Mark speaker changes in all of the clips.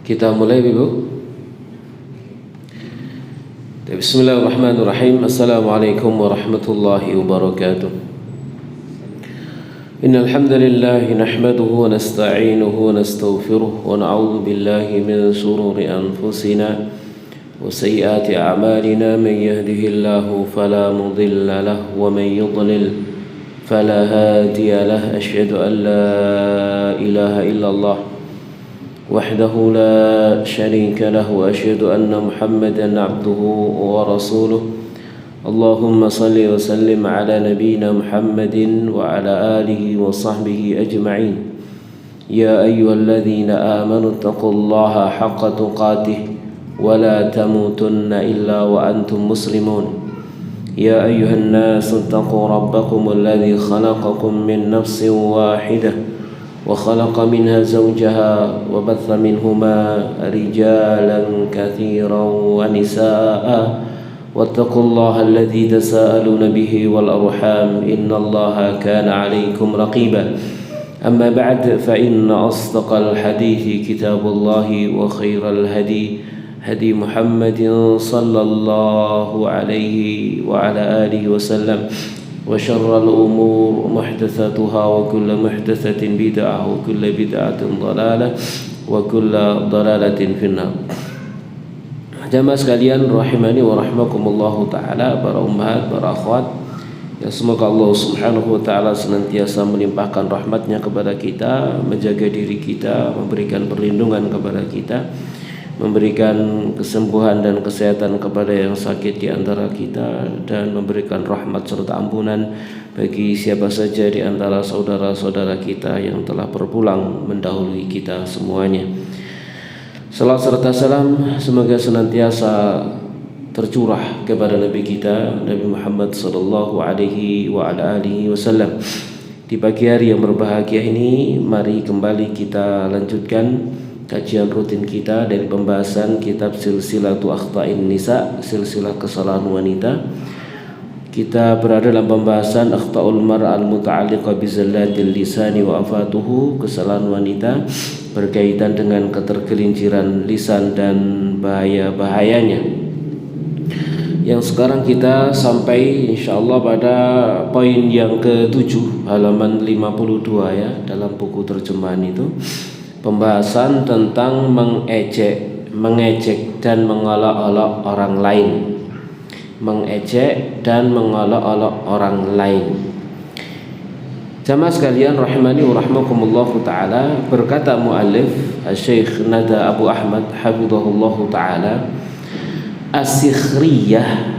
Speaker 1: Kita mulai Ibu. Bismillahirrahmanirrahim. Assalamualaikum warahmatullahi wabarakatuh. Innal hamdalillah nahmaduhu wa nasta'inuhu wa nastaghfiruh wa na'udzu billahi min shururi anfusina wa sayyiati a'malina. Man yahdihillahu fala mudilla lahu wa man yudlil fala hadiya lahu. Asyhadu an la ilaha illallah وحده لا شريك له وأشهد أن محمدا عبده ورسوله. اللهم صل وسلم على نبينا محمد وعلى آله وصحبه أجمعين. يا أيها الذين آمنوا اتقوا الله حق تقاته ولا تموتن إلا وأنتم مسلمون. يا أيها الناس اتقوا ربكم الذي خلقكم من نفس واحدة وخلق منها زوجها وبث منهما رجالا كثيرا ونساء واتقوا الله الذي تساءلون به والأرحام إن الله كان عليكم رقيبا. أما بعد فإن أصدق الحديث كتاب الله وخير الهدي هدي محمد صلى الله عليه وعلى آله وسلم وشر الأمور محدثاتها وكل محدثة بدعة وكل بدعة ضلالة وكل ضلالة في النار. Jamaah sekalian rahimani wa rahmakumullahu ta'ala, para ummahat, para akhwat, ya semoga Allah subhanahu wa ta'ala senantiasa melimpahkan rahmatnya kepada kita, menjaga diri kita, memberikan perlindungan kepada kita, memberikan kesembuhan dan kesehatan kepada yang sakit di antara kita, dan memberikan rahmat serta ampunan bagi siapa saja di antara saudara-saudara kita yang telah berpulang mendahului kita semuanya. Salam serta salam semoga senantiasa tercurah kepada Nabi kita Nabi Muhammad sallallahu alaihi wa ala alihi wasallam. Di pagi hari yang berbahagia ini, mari kembali kita lanjutkan kajian rutin kita dari pembahasan kitab Silsilatu Akhta'in Nisa, silsilah kesalahan wanita. Kita berada dalam pembahasan akhta'ul mar'al muta'alliqa bizallatil lisani wa afatuhu, kesalahan wanita berkaitan dengan ketergelinciran lisan dan bahaya-bahayanya. Yang sekarang kita sampai insyaallah pada poin yang ke-7 halaman 52 ya, dalam buku terjemahan itu. Pembahasan tentang mengejek dan mengolok-olok orang lain. Mengejek dan mengolok-olok orang lain. Jamaah sekalian rahimani wa rahmakumullahu ta'ala, berkata muallif Syekh Nada Abu Ahmad hafizahullahu ta'ala, as-sikhriyah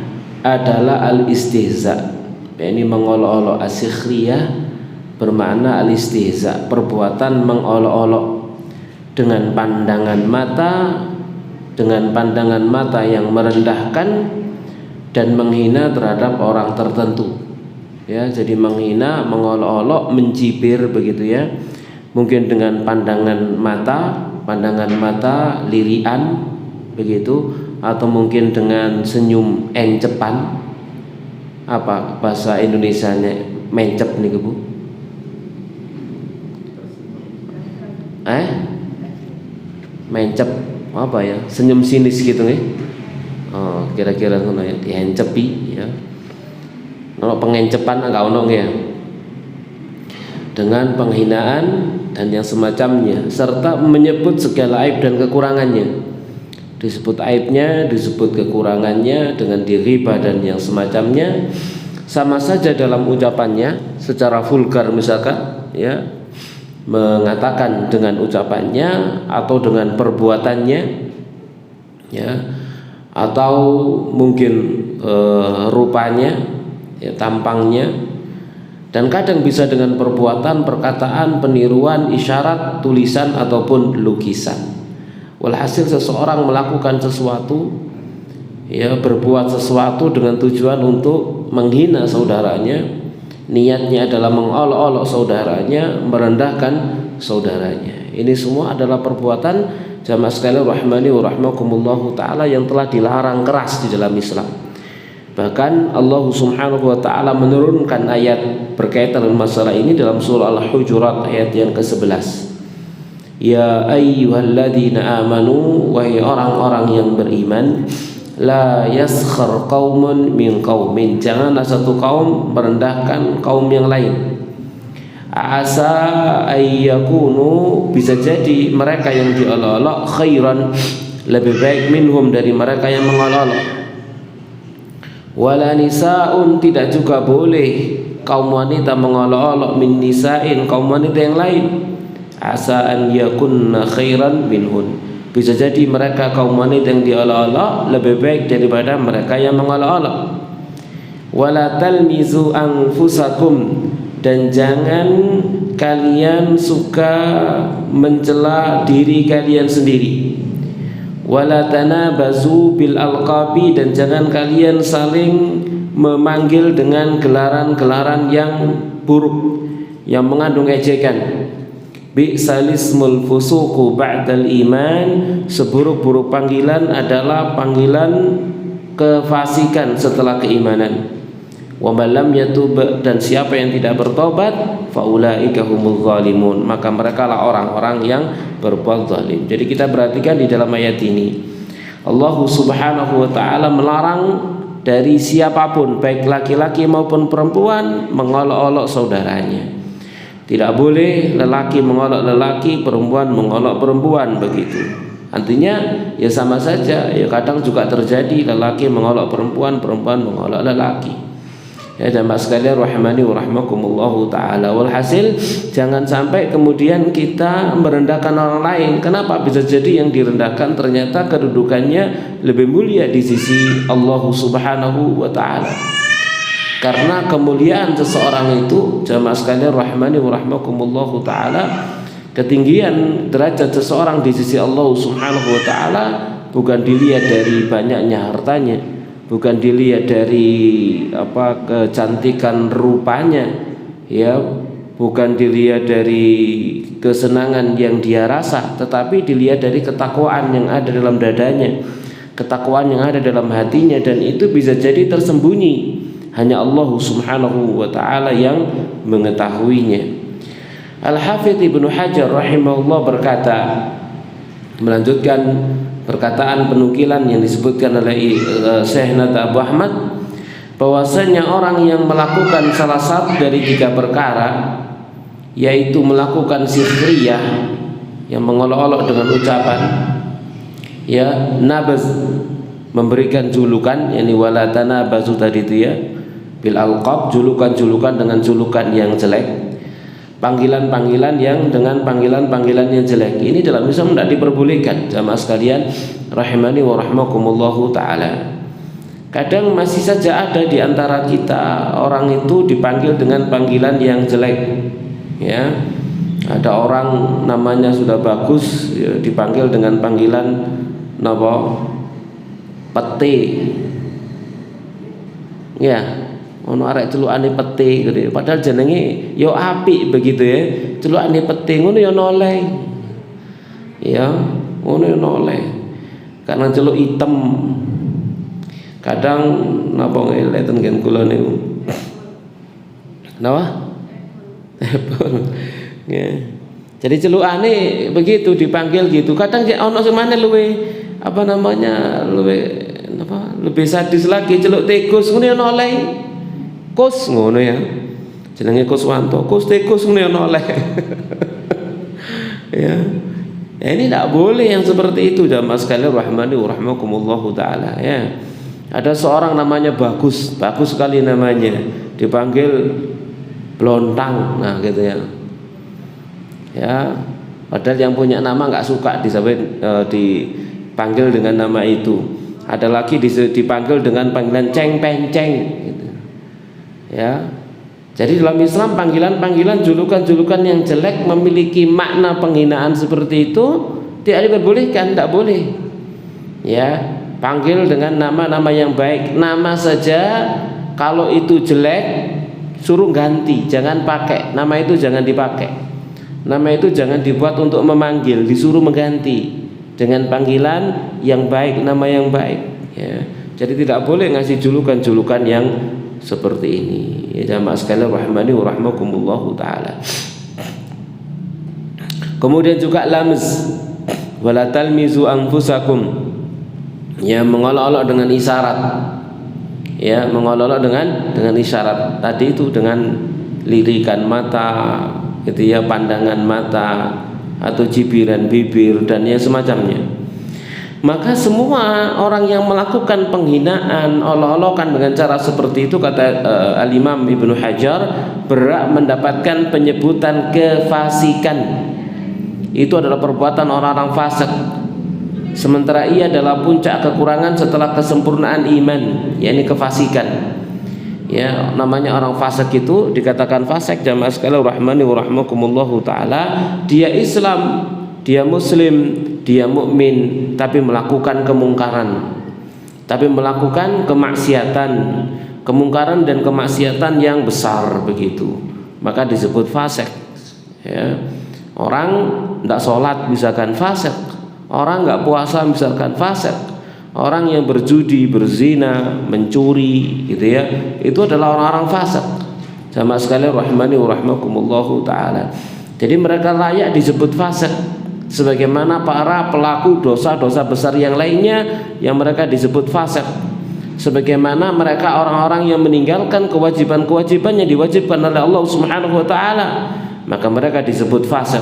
Speaker 1: adalah al-istihza. Ini mengolok-olok. As-sikhriyah bermakna al-istihza, perbuatan mengolok-olok dengan pandangan mata yang merendahkan dan menghina terhadap orang tertentu. Ya, jadi menghina, mengolok-olok, mencibir begitu ya. Mungkin dengan pandangan mata lirian begitu, atau mungkin dengan senyum encepan Apa bahasa Indonesianya mencep nih Bu? Mencep apa ya? Senyum sinis gitu nih. Oh, kira-kira ngono ya, dihencepi ya. Ono pengencepan enggak ono ya. Dengan penghinaan dan yang semacamnya, serta menyebut segala aib dan kekurangannya. Disebut aibnya, disebut kekurangannya dengan diribah dan yang semacamnya, sama saja dalam ucapannya secara vulgar misalkan ya, mengatakan dengan ucapannya atau dengan perbuatannya ya, atau mungkin rupanya ya, tampangnya, dan kadang bisa dengan perbuatan, perkataan, peniruan, isyarat, tulisan ataupun lukisan. Walhasil seseorang melakukan sesuatu ya, berbuat sesuatu dengan tujuan untuk menghina saudaranya, niatnya adalah mengolok-olok saudaranya, merendahkan saudaranya. Ini semua adalah perbuatan jamaah sekalian rahimani wa rahimakumullahu taala yang telah dilarang keras di dalam Islam. Bahkan Allah Subhanahu wa taala menurunkan ayat berkaitan dengan masalah ini dalam surah Al-Hujurat ayat yang ke-11. Ya ayyuhalladzina amanu, wahai orang-orang yang beriman, la yaskhar qaumun min qaumin, janganlah satu kaum merendahkan kaum yang lain. Asa ayyakunu, bisa jadi mereka yang diolok-olok khairan, lebih baik minhum, dari mereka yang mengolok-olok. Wala nisaun, tidak juga boleh kaum wanita mengolok-olok min nisain, kaum wanita yang lain. Asa an yakunna khairan minhun, bisa jadi mereka kaum wanita yang diolok-olok lebih baik daripada mereka yang mengolok-olok. Wala talmizu anfusakum, dan jangan kalian suka mencela diri kalian sendiri. Wala tanabazu bil alqabi, dan jangan kalian saling memanggil dengan gelaran-gelaran yang buruk, yang mengandung ejekan. Bi'salismul fusuqu ba'dal iman, seburuk-buruk panggilan adalah panggilan kefasikan setelah keimanan. Wa man lam yatub, dan siapa yang tidak bertobat, faulaika humul zalimun, maka mereka lah orang-orang yang berbuat zalim. Jadi kita perhatikan di dalam ayat ini, Allah Subhanahu wa taala melarang dari siapapun, baik laki-laki maupun perempuan, mengolok-olok saudaranya. Tidak boleh lelaki mengolok lelaki, perempuan mengolok perempuan, begitu. Artinya ya sama saja ya, kadang juga terjadi lelaki mengolok perempuan, perempuan mengolok lelaki. Ya jamaah sekalian rahimani wa rahimakumullahu taala. Walhasil jangan sampai kemudian kita merendahkan orang lain. Kenapa? Bisa jadi yang direndahkan ternyata kedudukannya lebih mulia di sisi Allah Subhanahu wa taala. Karena kemuliaan seseorang itu jamaah sekalian rahimani wa rahimakumullahu taala, ketinggian derajat seseorang di sisi Allah Subhanahu wa taala bukan dilihat dari banyaknya hartanya, bukan dilihat dari kecantikan rupanya ya, bukan dilihat dari kesenangan yang dia rasa, tetapi dilihat dari ketakwaan yang ada dalam dadanya, ketakwaan yang ada dalam hatinya, dan itu bisa jadi tersembunyi, hanya Allah Subhanahu wa taala yang mengetahuinya. Al-Hafidz Ibnu Hajar rahimahullah berkata, melanjutkan perkataan penukilan yang disebutkan oleh Syekh Nata Abu Ahmad, bahwasanya orang yang melakukan salah satu dari 3 perkara, yaitu melakukan sikhriyah, yang mengolok-olok dengan ucapan, ya, nabaz, memberikan julukan, yakni wala tanabazu tadi itu ya, bil alqab, julukan-julukan dengan julukan yang jelek, panggilan-panggilan yang dengan panggilan-panggilan yang jelek. Ini dalam Islam tidak diperbolehkan jamaah sekalian rahimani wa rahimakumullahu taala. Kadang masih saja ada di antara kita orang itu dipanggil dengan panggilan yang jelek ya. Ada orang namanya sudah bagus ya, dipanggil dengan panggilan napa? Pete. Ya, ono arek celukane pete gitu. Padahal jenenge yo apik begitu ya. Celukane pete ngono yo noleh. Ya, ngono yo noleh. Karena celuk hitam. Kadang napa ngeten ngen kula niku. Napa? Ya. Jadi celukane begitu dipanggil gitu. Kadang ono sing maneh luwe lebih sadis lagi, celuk tikus ngene ono oleh. Kus ngono ya. Jenenge Kuswanto, Kus tikus ngene ono oleh. Ya. Ini tidak boleh yang seperti itu jamaah sekalian rahmani wa rahmakumullahu taala ya. Ada seorang namanya bagus sekali namanya, dipanggil Blontang, nah gitu ya. Ya, padahal yang punya nama nggak suka dipanggil dengan nama itu. Ada lagi dipanggil dengan panggilan Ceng Penceng gitu. Ya. Jadi dalam Islam panggilan-panggilan, julukan-julukan yang jelek memiliki makna penghinaan seperti itu tidak diperbolehkan, tidak boleh. Ya, panggil dengan nama-nama yang baik. Nama saja kalau itu jelek suruh ganti, jangan pakai. Nama itu jangan dipakai. Nama itu jangan dibuat untuk memanggil, disuruh mengganti dengan panggilan yang baik, nama yang baik. Ya. Jadi tidak boleh ngasih julukan-julukan yang seperti ini. Ya jamaah sekalian rahmani wa rahmakumullahu taala. Kemudian juga lamz wala talmizu anfusakum. Ya, mengolok-olok dengan isyarat. Ya, mengolok-olok dengan isyarat. Tadi itu dengan lirikan mata, gitu ya, pandangan mata atau cibiran bibir dan yang semacamnya. Maka semua orang yang melakukan penghinaan, olok-olokan dengan cara seperti itu, kata Al-Imam Ibnu Hajar, berhak mendapatkan penyebutan kefasikan. Itu adalah perbuatan orang-orang fasik. Sementara ia adalah puncak kekurangan setelah kesempurnaan iman, yakni kefasikan. Ya, namanya orang fasik itu dikatakan fasik jamaah sekalian rahmani wa rahmakumullahu taala, dia Islam, dia muslim, dia mukmin, tapi melakukan kemungkaran, tapi melakukan kemaksiatan, kemungkaran dan kemaksiatan yang besar begitu, maka disebut fasik. Ya. Orang tidak sholat misalkan fasik, orang nggak puasa misalkan fasik, orang yang berjudi, berzina, mencuri, gitu ya, itu adalah orang-orang fasik. Jamaah sekalian rahmani wa rahmakumullahu taala. Jadi mereka layak disebut fasik, sebagaimana para pelaku dosa-dosa besar yang lainnya yang mereka disebut fasik. Sebagaimana mereka orang-orang yang meninggalkan kewajiban-kewajiban yang diwajibkan oleh Allah Subhanahu wa taala, maka mereka disebut fasik.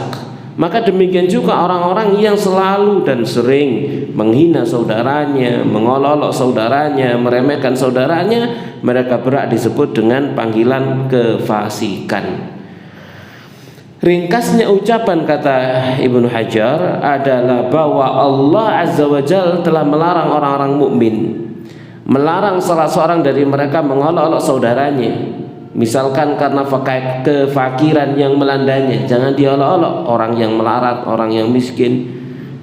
Speaker 1: Maka demikian juga orang-orang yang selalu dan sering menghina saudaranya, mengolok-olok saudaranya, meremehkan saudaranya, mereka berhak disebut dengan panggilan kefasikan. Ringkasnya ucapan, kata Ibnu Hajar, adalah bahwa Allah Azza wa Jalla telah melarang orang-orang mukmin, melarang salah seorang dari mereka mengolok-olok saudaranya. Misalkan karena kefakiran yang melandanya, jangan diolok-olok orang yang melarat, orang yang miskin,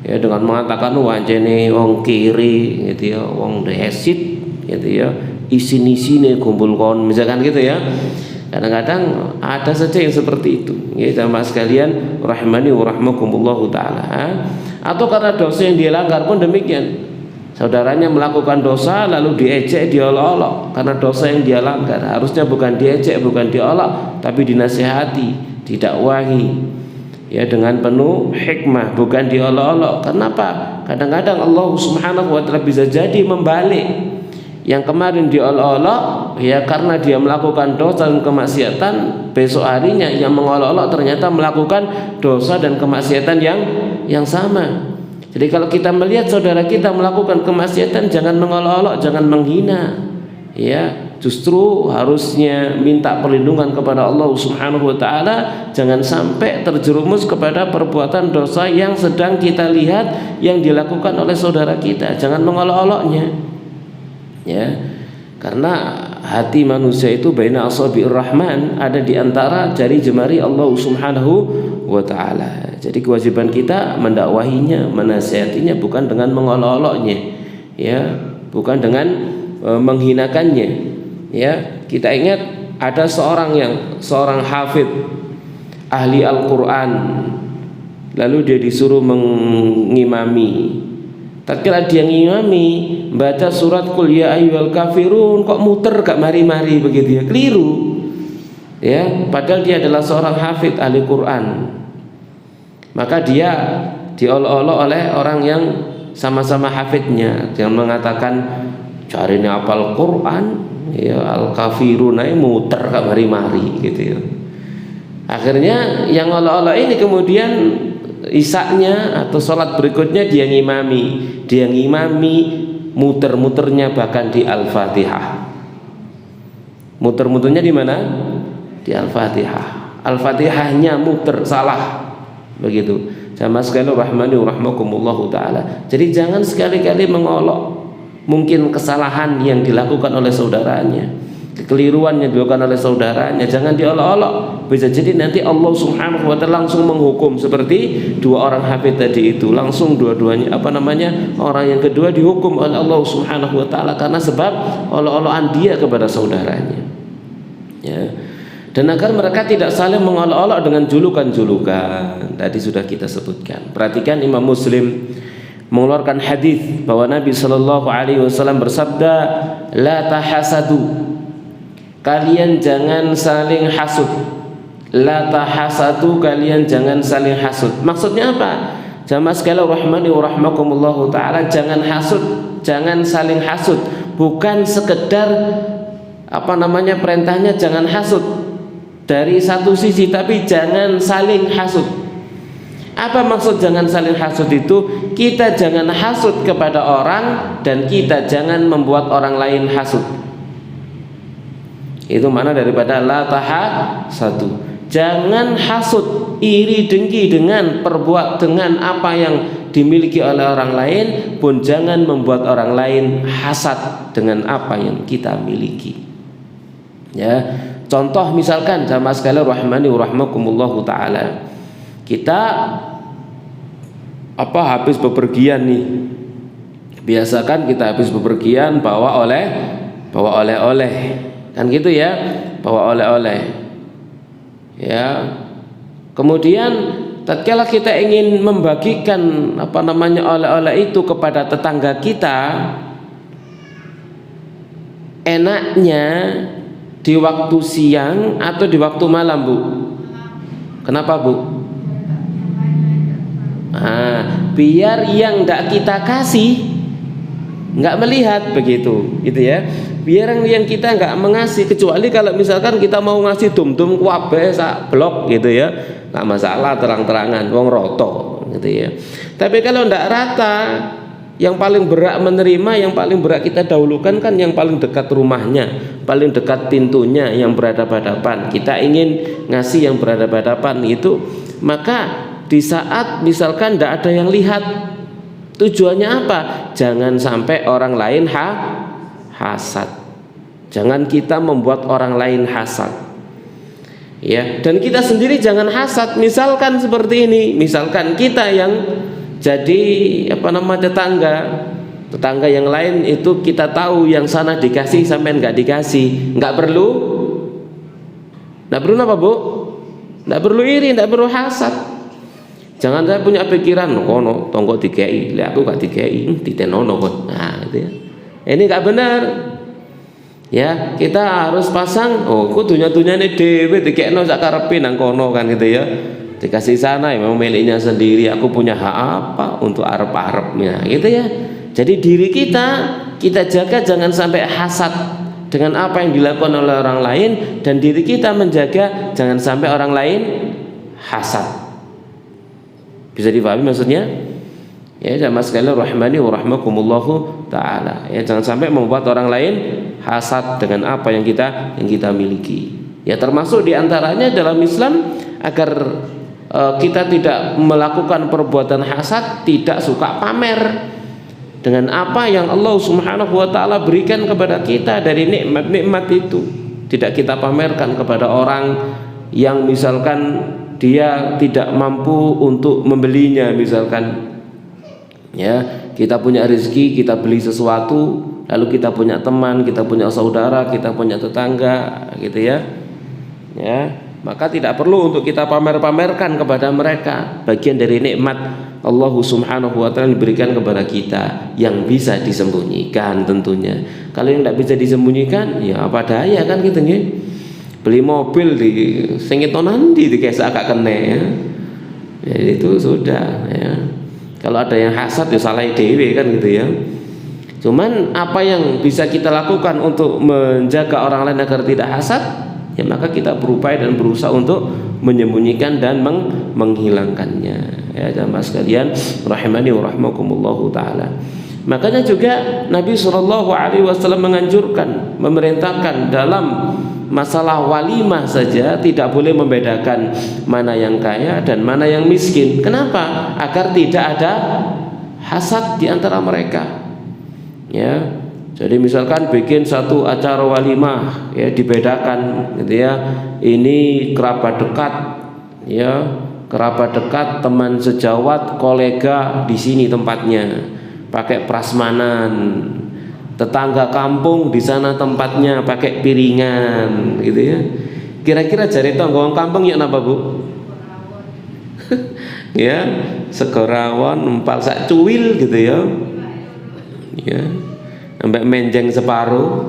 Speaker 1: ya, dengan mengatakan wah jene wong kiri, gitu ya, wong desit, gitu ya, isin-isine kumpul kon, misalkan gitu ya. Kadang-kadang ada saja yang seperti itu, ya jamaah sekalian rahmani wa rahmakumullahu taala. Atau karena dosa yang dia langgar pun demikian. Saudaranya melakukan dosa lalu diejek, diolok-olok karena dosa yang dia langgar. Harusnya bukan diejek, bukan diolok, tapi dinasihati, didakwahi, ya, dengan penuh hikmah, bukan diolok-olok. Kenapa? Kadang-kadang Allah Subhanahu wa taala bisa jadi membalik. Yang kemarin diolok-olok, ya, karena dia melakukan dosa dan kemaksiatan, besok harinya yang mengolok-olok ternyata melakukan dosa dan kemaksiatan yang sama. Jadi kalau kita melihat saudara kita melakukan kemaksiatan, jangan mengolok-olok, jangan menghina, ya, justru harusnya minta perlindungan kepada Allah Subhanahu wa taala, jangan sampai terjerumus kepada perbuatan dosa yang sedang kita lihat yang dilakukan oleh saudara kita. Jangan mengolok-oloknya, ya, karena hati manusia itu baina asabi'ir rahman, ada di antara jari jemari Allah Subhanahu wa ta'ala. Jadi kewajiban kita mendakwahinya, menasihatinya, bukan dengan mengolok-oloknya, ya, bukan dengan menghinakannya, ya. Kita ingat ada seorang hafidh ahli Al-Quran, lalu dia disuruh mengimami tatkala dia ngimami baca surat Qul ya ayyuhal kafirun kok muter gak mari-mari begitu ya, keliru ya, padahal dia adalah seorang hafid ahli Quran. Maka dia diolok-olok oleh orang yang sama-sama hafidnya, yang mengatakan cari ini apal Quran ya, al kafirun aja muter gak mari-mari gitu ya. Akhirnya yang olok-olok ini kemudian isaknya atau sholat berikutnya dia ngimami muter-muternya bahkan di Al-Fatihah. Muter-muternya di mana? Di Al-Fatihah. Al-Fatihahnya muter, salah begitu. Sama sekali rahmani rahmakumullahu ta'ala. Jadi jangan sekali-kali mengolok mungkin kesalahan yang dilakukan oleh saudaranya, kekeliruan yang dilakukan oleh saudaranya, jangan diolok-olok. Bisa jadi nanti Allah subhanahu wa ta'ala langsung menghukum seperti dua orang hafid tadi itu. Langsung dua-duanya orang yang kedua dihukum oleh Allah subhanahu wa ta'ala karena sebab olok-olokan dia kepada saudaranya ya. Dan agar mereka tidak saling mengolok-olok dengan julukan-julukan tadi sudah kita sebutkan. Perhatikan Imam Muslim mengeluarkan hadis bahwa Nabi Shallallahu Alaihi Wasallam bersabda, la tahasadu, kalian jangan saling hasud. La tahasadu, kalian jangan saling hasud. Maksudnya apa? Jamaah sekalian rahmani wa rahmakumullahu taala, jangan hasud, jangan saling hasud. Bukan sekedar perintahnya jangan hasud dari satu sisi, tapi jangan saling hasud. Apa maksud jangan saling hasud itu? Kita jangan hasud kepada orang dan kita jangan membuat orang lain hasud. Itu mana daripada la tahasadu. Jangan hasud, iri dengki dengan apa yang dimiliki oleh orang lain, pun jangan membuat orang lain hasad dengan apa yang kita miliki. Ya, contoh misalkan jamaah sekalian rahmani wa rahmakumullahu taala. Kita habis bepergian nih. Biasakan kita habis bepergian bawa oleh-oleh. Kan gitu ya, bawa oleh-oleh. Ya. Kemudian tatkala kita ingin membagikan oleh-oleh itu kepada tetangga kita, enaknya di waktu siang atau di waktu malam, Bu? Kenapa, Bu? Biar yang tidak kita kasih nggak melihat begitu, gitu ya. Biar yang kita nggak mengasih, kecuali kalau misalkan kita mau ngasih dum-dum kuabe sak blok gitu ya, nggak masalah, terang-terangan, wong roto gitu ya. Tapi kalau ndak rata, yang paling berat menerima, yang paling berat kita dahulukan kan yang paling dekat rumahnya, paling dekat pintunya, yang berhadapan-hadapan. Kita ingin ngasih yang berhadapan-hadapan itu, maka di saat misalkan tidak ada yang lihat, tujuannya apa? Jangan sampai orang lain hasad. Jangan kita membuat orang lain hasad. Ya, dan kita sendiri jangan hasad. Misalkan seperti ini, misalkan kita yang jadi tetangga yang lain itu kita tahu yang sana dikasih sampai nggak dikasih, nggak perlu apa, Bu? Nggak perlu iri, nggak perlu hasad. Jangan saya punya pikiran kono tonggo dikei, lihat aku gak dikei, ditenono kon. Nah, itu ya. Ini nggak benar. Ya, kita harus pasang kudunya-dunyane dhewe dikekno sak karepe nang kono kan gitu ya. Dikasih sana ya memang miliknya sendiri, aku punya hak apa untuk arep-arepnya gitu ya. Jadi diri kita jaga jangan sampai hasad dengan apa yang dilakukan oleh orang lain, dan diri kita menjaga jangan sampai orang lain hasad. Bisa dipahami maksudnya? Ya, jamaah sekalian rahmani wa rahmakumullahu taala. Ya, jangan sampai membuat orang lain hasad dengan apa yang kita miliki. Ya, termasuk diantaranya dalam Islam agar kita tidak melakukan perbuatan hasad, tidak suka pamer dengan apa yang Allah Subhanahu wa taala berikan kepada kita dari nikmat-nikmat itu. Tidak kita pamerkan kepada orang yang misalkan dia tidak mampu untuk membelinya, misalkan ya, kita punya rezeki, kita beli sesuatu, lalu kita punya teman, kita punya saudara, kita punya tetangga gitu ya. Ya, maka tidak perlu untuk kita pamer-pamerkan kepada mereka. Bagian dari nikmat Allah Subhanahu wa ta'ala diberikan kepada kita yang bisa disembunyikan tentunya. Kalau yang tidak bisa disembunyikan, ya apa daya kan gitu ya. Beli mobil di sengit nanti dikesek agak kene ya. Ya itu sudah ya. Kalau ada yang hasad ya salah dewe kan gitu ya. Cuman apa yang bisa kita lakukan untuk menjaga orang lain agar tidak hasad, ya maka kita berupaya dan berusaha untuk menyembunyikan dan menghilangkannya. Ya jamaah sekalian rahimani wa rahmakumullahu taala. Makanya juga Nabi SAW menganjurkan, memerintahkan dalam masalah walimah saja tidak boleh membedakan mana yang kaya dan mana yang miskin. Kenapa? Agar tidak ada hasad di antara mereka. Ya, jadi misalkan bikin satu acara walimah, ya dibedakan, gitu ya. Ini kerabat dekat, ya kerabat dekat, teman sejawat, kolega di sini tempatnya, pakai prasmanan. Tetangga kampung di sana tempatnya pakai piringan, gitu ya. Kira-kira jari tonggo kampung ya napa Bu? Ya, segorawon, empal sak cuwil gitu ya. Ya, sampai menjeng separuh,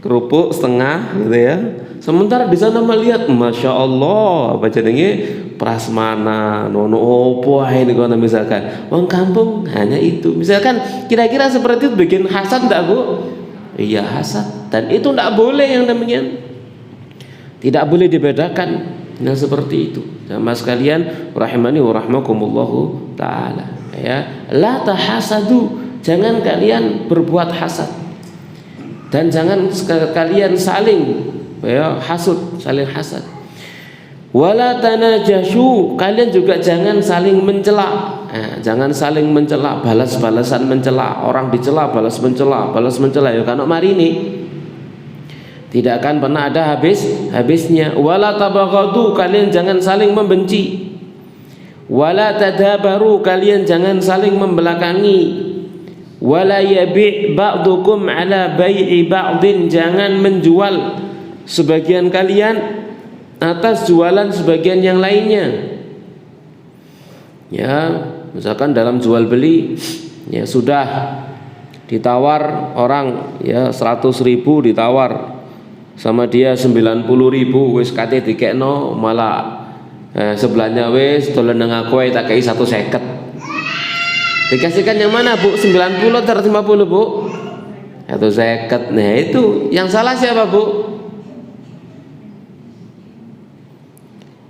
Speaker 1: kerupuk setengah gitu ya. Sementara di sana melihat, masya Allah, apa jadinya prasmanan, nono opo ini kalau misalkan, orang kampung hanya itu. Misalkan kira-kira seperti itu bikin hasad enggak Bu? Iya hasad, dan itu enggak boleh yang demikian. Tidak boleh dibedakan yang seperti itu. Jamaah sekalian, rahimani wa rahmakumullahu taala. Ya, la tahasadu. Jangan kalian berbuat hasad dan jangan kalian saling hasud, saling hasad. Wala tanajashu, kalian juga jangan saling mencela. Jangan saling mencela, balas-balasan mencela. Orang dicela balas mencela ya kan mari ini. Tidak akan pernah ada habisnya. Wala tabaghadu, kalian jangan saling membenci. Wala tadabaru, kalian jangan saling membelakangi. Wala yabi' ba'dukum ala bai'i ba'din, jangan menjual sebagian kalian atas jualan sebagian yang lainnya. Ya, misalkan dalam jual beli, ya sudah ditawar orang ya 100.000 ditawar sama dia 90.000, wis kate dikekno malah sebelahnya wis dolen nang aku tak kei 150. Dikasihkan yang mana Bu? 90 atau 50 Bu? 150. Nah itu yang salah siapa Bu?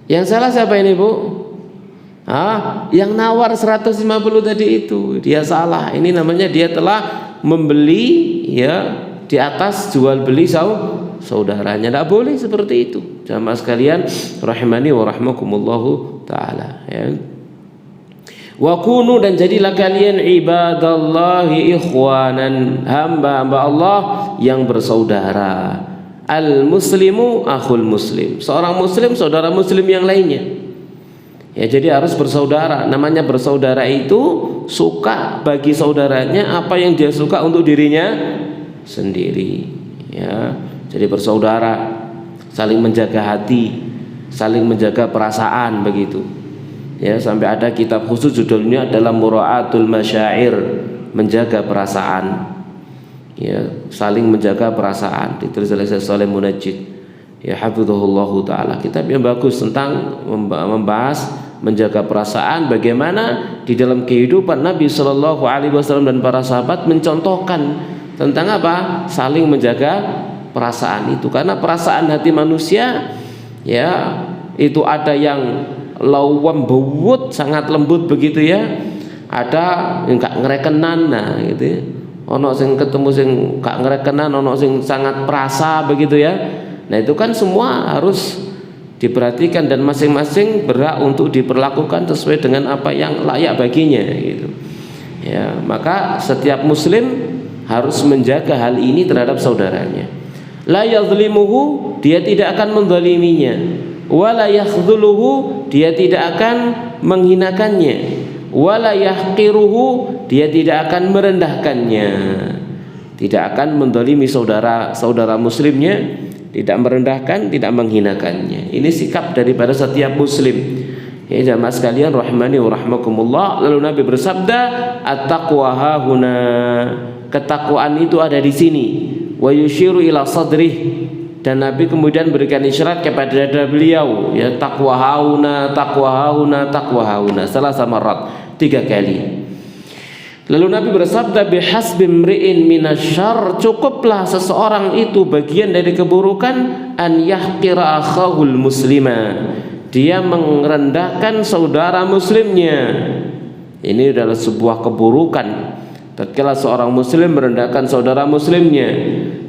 Speaker 1: Yang salah siapa ini Bu? Yang nawar 150 tadi itu dia salah. Ini namanya dia telah membeli ya di atas jual beli saudaranya. Tidak boleh seperti itu. Jamaah sekalian rahimani wa rahmakumullahu taala ya. Wa kunu, dan jadilah kalian ibadallahi ikhwanan, hamba-hamba Allah yang bersaudara. Al muslimu akhul muslim, seorang muslim saudara muslim yang lainnya. Ya jadi harus bersaudara. Namanya bersaudara itu suka bagi saudaranya apa yang dia suka untuk dirinya sendiri. Ya jadi bersaudara, saling menjaga hati, saling menjaga perasaan begitu. Ya sampai ada kitab khusus judulnya adalah Mura'atul Masyair, menjaga perasaan. Ya, saling menjaga perasaan, ditulis oleh Syekh Shalih Munajjid. Ya hafizahullahu taala. Kitab yang bagus tentang membahas menjaga perasaan, bagaimana di dalam kehidupan Nabi sallallahu alaihi wasallam dan para sahabat mencontohkan tentang apa? Saling menjaga perasaan itu. Karena perasaan hati manusia ya itu ada yang lawam bawut, sangat lembut begitu ya. Ada yang gak ngerekenan, nah gitu ya. Ono sing ketemu sing gak ngerekenan, ono sing sangat perasa begitu ya. Nah itu kan semua harus diperhatikan dan masing-masing berhak untuk diperlakukan sesuai dengan apa yang layak baginya gitu. Ya, maka setiap muslim harus menjaga hal ini terhadap saudaranya. La yazlimuhu, dia tidak akan menzaliminya. Wala yakhdhuluhu, dia tidak akan menghinakannya. Wala yahqiruhu, dia tidak akan merendahkannya. tidak akan mendolimi saudara muslimnya, tidak merendahkan, tidak menghinakannya. Ini sikap daripada setiap muslim. Ya jamaah sekalian rahimani wa rahmakumullah. Lalu Nabi bersabda, at-taqwa hahuna, ketakwaan itu ada di sini. Wa yushiru ila sadrih, dan Nabi kemudian berikan isyarat kepada dada beliau, ya, taqwa hauna, taqwa hauna, taqwa hauna, salasa marat, 3 kali. Lalu Nabi bersabda, bihasbi mri'in minasyarr, cukuplah seseorang itu bagian dari keburukan, an yahqira akhahul muslima, dia merendahkan saudara muslimnya. Ini adalah sebuah keburukan tatkala seorang muslim merendahkan saudara muslimnya.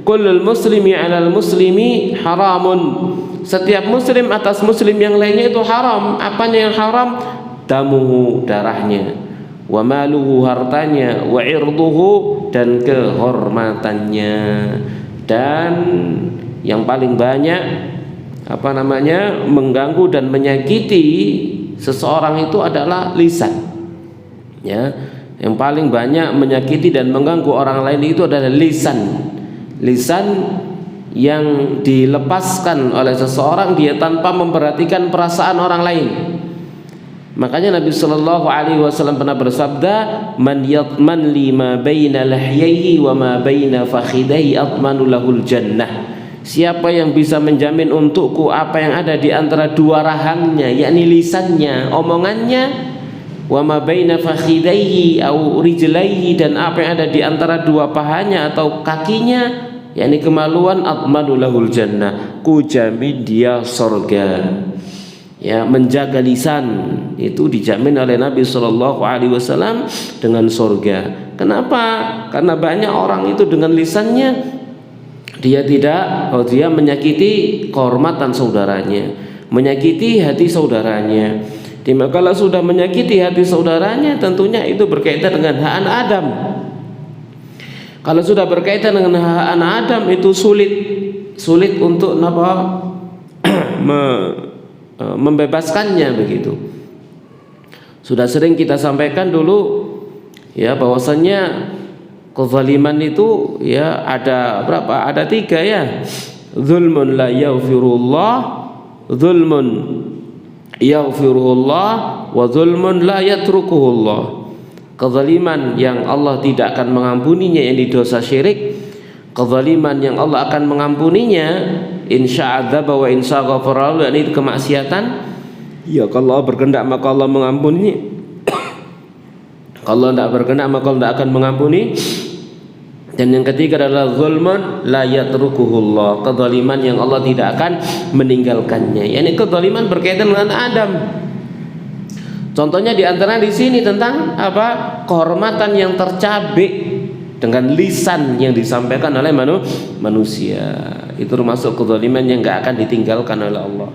Speaker 1: Kullul muslimi 'alal muslimi haramun, setiap muslim atas muslim yang lainnya itu haram. Apanya yang haram? Damuhu, darahnya, wa maluhu, hartanya, wa irduhu, dan kehormatannya. Dan yang paling banyak mengganggu dan menyakiti seseorang itu adalah lisan. Ya, yang paling banyak menyakiti dan mengganggu orang lain itu adalah lisan. Lisan yang dilepaskan oleh seseorang dia tanpa memperhatikan perasaan orang lain. Makanya Nabi Shallallahu Alaihi Wasallam pernah bersabda, man yatman lima baina lahyaihi wa ma baina fakhidaihi atmanu lahul jannah. Siapa yang bisa menjamin untukku apa yang ada di antara dua rahangnya, yakni lisannya, omongannya, wa ma baina fakhidaihi au rijlaihi, dan apa yang ada di antara dua pahanya atau kakinya, yakni kemaluan, atmanu lahul jannah, ku jamin dia surga. Ya, menjaga lisan itu dijamin oleh Nabi Shallallahu Alaihi Wasallam dengan surga. Kenapa? Karena banyak orang itu dengan lisannya dia menyakiti kehormatan saudaranya, menyakiti hati saudaranya. Kalau sudah menyakiti hati saudaranya, tentunya itu berkaitan dengan hak anak Adam. Kalau sudah berkaitan dengan hak anak Adam, itu sulit untuk membebaskannya begitu. Sudah sering kita sampaikan dulu, ya, bahwasannya kezaliman itu ya ada berapa? Ada 3 ya. Zulmun la yaghfirullah, zulmun yaghfirullah, wa zulmun la yatrukuhullah. Kezaliman yang Allah tidak akan mengampuninya, yang dosa syirik. Kezaliman yang Allah akan mengampuninya, insya'adzaba wa insya'ghafara, ini kemaksiatan. Ya, kalau Allah berkehendak maka Allah mengampuni. Kalau tidak berkehendak maka Allah tidak akan mengampuni. Dan yang ketiga adalah zulmun la yatrukuhullah, kezaliman yang Allah tidak akan meninggalkannya. Yani kezaliman berkaitan dengan Adam. Contohnya di antara di sini tentang kehormatan yang tercabik dengan lisan yang disampaikan oleh manusia. Itu termasuk kezaliman yang enggak akan ditinggalkan oleh Allah.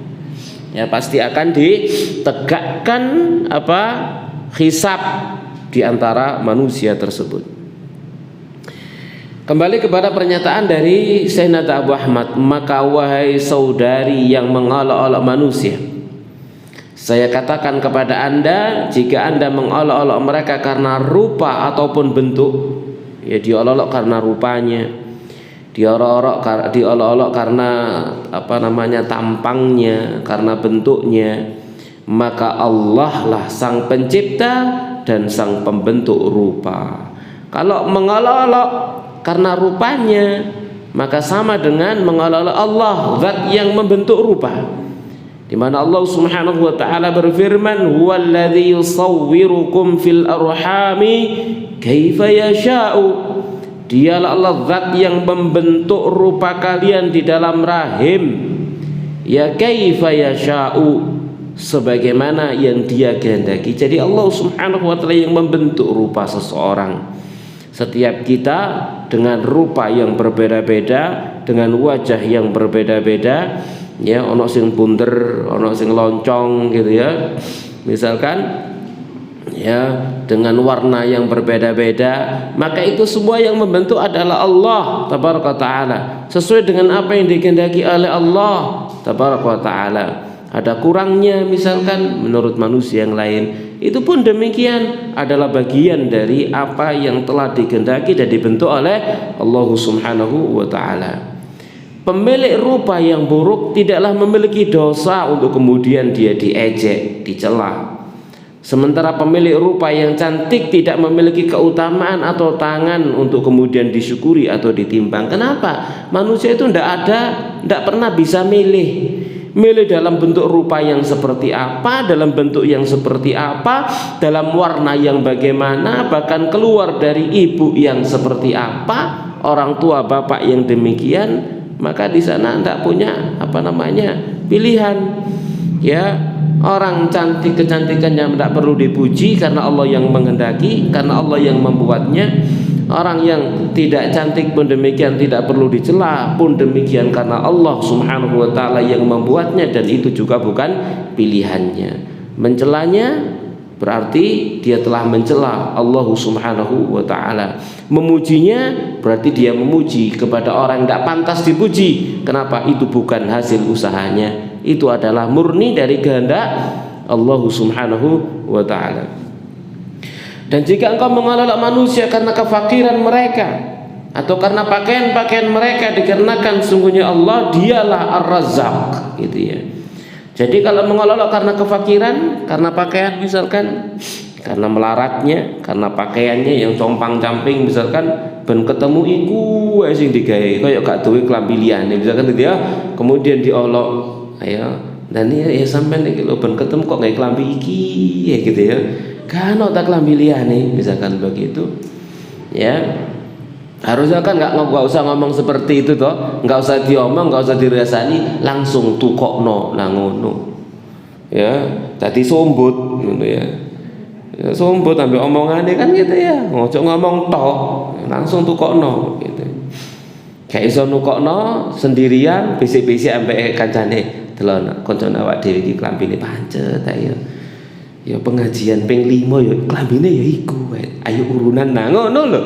Speaker 1: Ya, pasti akan ditegakkan hisab di antara manusia tersebut. Kembali kepada pernyataan dari Sayyidina Abu Ahmad, maka wahai saudari yang mengolok-olok manusia, saya katakan kepada anda, jika anda mengolok-olok mereka karena rupa ataupun bentuk, ya diolok-olok karena rupanya, diolok-olok karena tampangnya, karena bentuknya, maka Allah lah sang pencipta dan sang pembentuk rupa. Kalau mengolok-olok karena rupanya, maka sama dengan mengolok-olok Allah, zat yang membentuk rupa. Di mana Allah Subhanahu wa taala berfirman, huwallazi yusawwirukum fil arhami kaifa yasha'u. Dialah Allah zat yang membentuk rupa kalian di dalam rahim, ya kaifa yasha'u, sebagaimana yang Dia kehendaki. Jadi Allah Subhanahu wa taala yang membentuk rupa seseorang. Setiap kita dengan rupa yang berbeda-beda, dengan wajah yang berbeda-beda, ya, ono sing bunder, ono sing loncong gitu ya. Misalkan ya, dengan warna yang berbeda-beda, maka itu semua yang membentuk adalah Allah tabaraka taala, sesuai dengan apa yang dikehendaki oleh Allah tabaraka taala. Ada kurangnya misalkan menurut manusia yang lain, itu pun demikian adalah bagian dari apa yang telah dikehendaki dan dibentuk oleh Allah Subhanahu wa taala. Pemilik rupa yang buruk tidaklah memiliki dosa untuk kemudian dia diejek, dicela. Sementara pemilik rupa yang cantik tidak memiliki keutamaan atau tangan untuk kemudian disyukuri atau ditimbang. Kenapa? Manusia itu tidak pernah bisa milih dalam bentuk rupa yang seperti apa, dalam bentuk yang seperti apa, dalam warna yang bagaimana, bahkan keluar dari ibu yang seperti apa, orang tua bapak yang demikian. Maka di sana tidak punya pilihan. Ya, orang cantik kecantikan yang tidak perlu dipuji karena Allah yang menghendaki, karena Allah yang membuatnya. Orang yang tidak cantik pun demikian, tidak perlu dicela pun demikian karena Allah Subhanahu wa taala yang membuatnya, dan itu juga bukan pilihannya. Mencelanya berarti dia telah mencela Allah Subhanahu wa taala. Memujinya berarti dia memuji kepada orang yang tidak pantas dipuji. Kenapa? Itu bukan hasil usahanya. Itu adalah murni dari kehendak Allah Subhanahu wa taala. Dan jika engkau mengelola manusia karena kefakiran mereka atau karena pakaian-pakaian mereka, dikarenakan sungguhnya Allah dialah Ar-Razzaq, gitu ya. Jadi kalau mengelola karena kefakiran, karena pakaian misalkan, karena melaratnya, karena pakaiannya yang compang-camping misalkan, ben ketemu iku sing digawe kaya gak duwe klambi liyane misalkan gitu ya, kemudian diolok, ayo dan ya sampean iki lho ben ketemu kok gawe klambi iki ya gitu ya. Kan tak klambi liyane misalkan begitu. Ya. Harusnya kan nggak usah ngomong seperti itu toh, nggak usah diomong, nggak usah dirasani, langsung tukokno lah ngono. Ya, tadi sombut ngono ya. Ya sombut ambil omongannya kan gitu ya. Ngojo ngomong tok, langsung tukokno gitu. Kayak iso nukokno sendirian, bisik-bisik ambek kancane, delon kancane awak dhewe iki klambine pancet ayo. Ya pengajian ping 5 ya klambine ya iku. Ayo urunan nang ngono lho.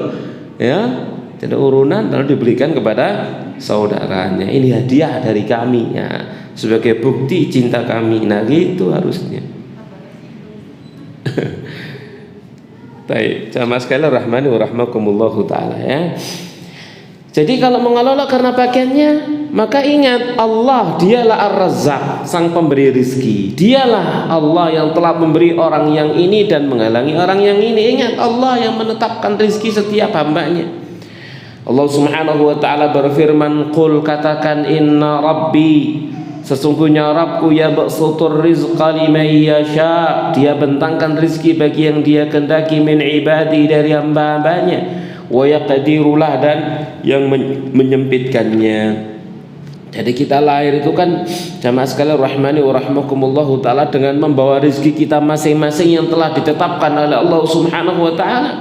Speaker 1: Ya. Jadi urunan lalu diberikan kepada saudaranya. Ini hadiah dari kami ya, sebagai bukti cinta kami. Nah gitu harusnya. Baik, jamaah sekalian rahmani wa rahmakumullahu taala ya. Jadi kalau mengelola karena pakaiannya, maka ingat Allah dialah Ar-Razzaq, sang pemberi rizki. Dialah Allah yang telah memberi orang yang ini dan menghalangi orang yang ini. Ingat Allah yang menetapkan rizki setiap hambanya. Allah Subhanahu wa taala berfirman, "Qul," katakan, "Inna Rabbi," sesungguhnya Rabbku, "yabsutur rizqa liman yasha," dia bentangkan rizki bagi yang dia kehendaki, "min ibadi," dari hamba-hambanya, "wa yaqdirulah," dan yang menyempitkannya. Jadi kita lahir itu kan jamaah sekalian rahmani wa rahmakumullahu taala dengan membawa rizki kita masing-masing yang telah ditetapkan oleh Allah Subhanahu wa taala.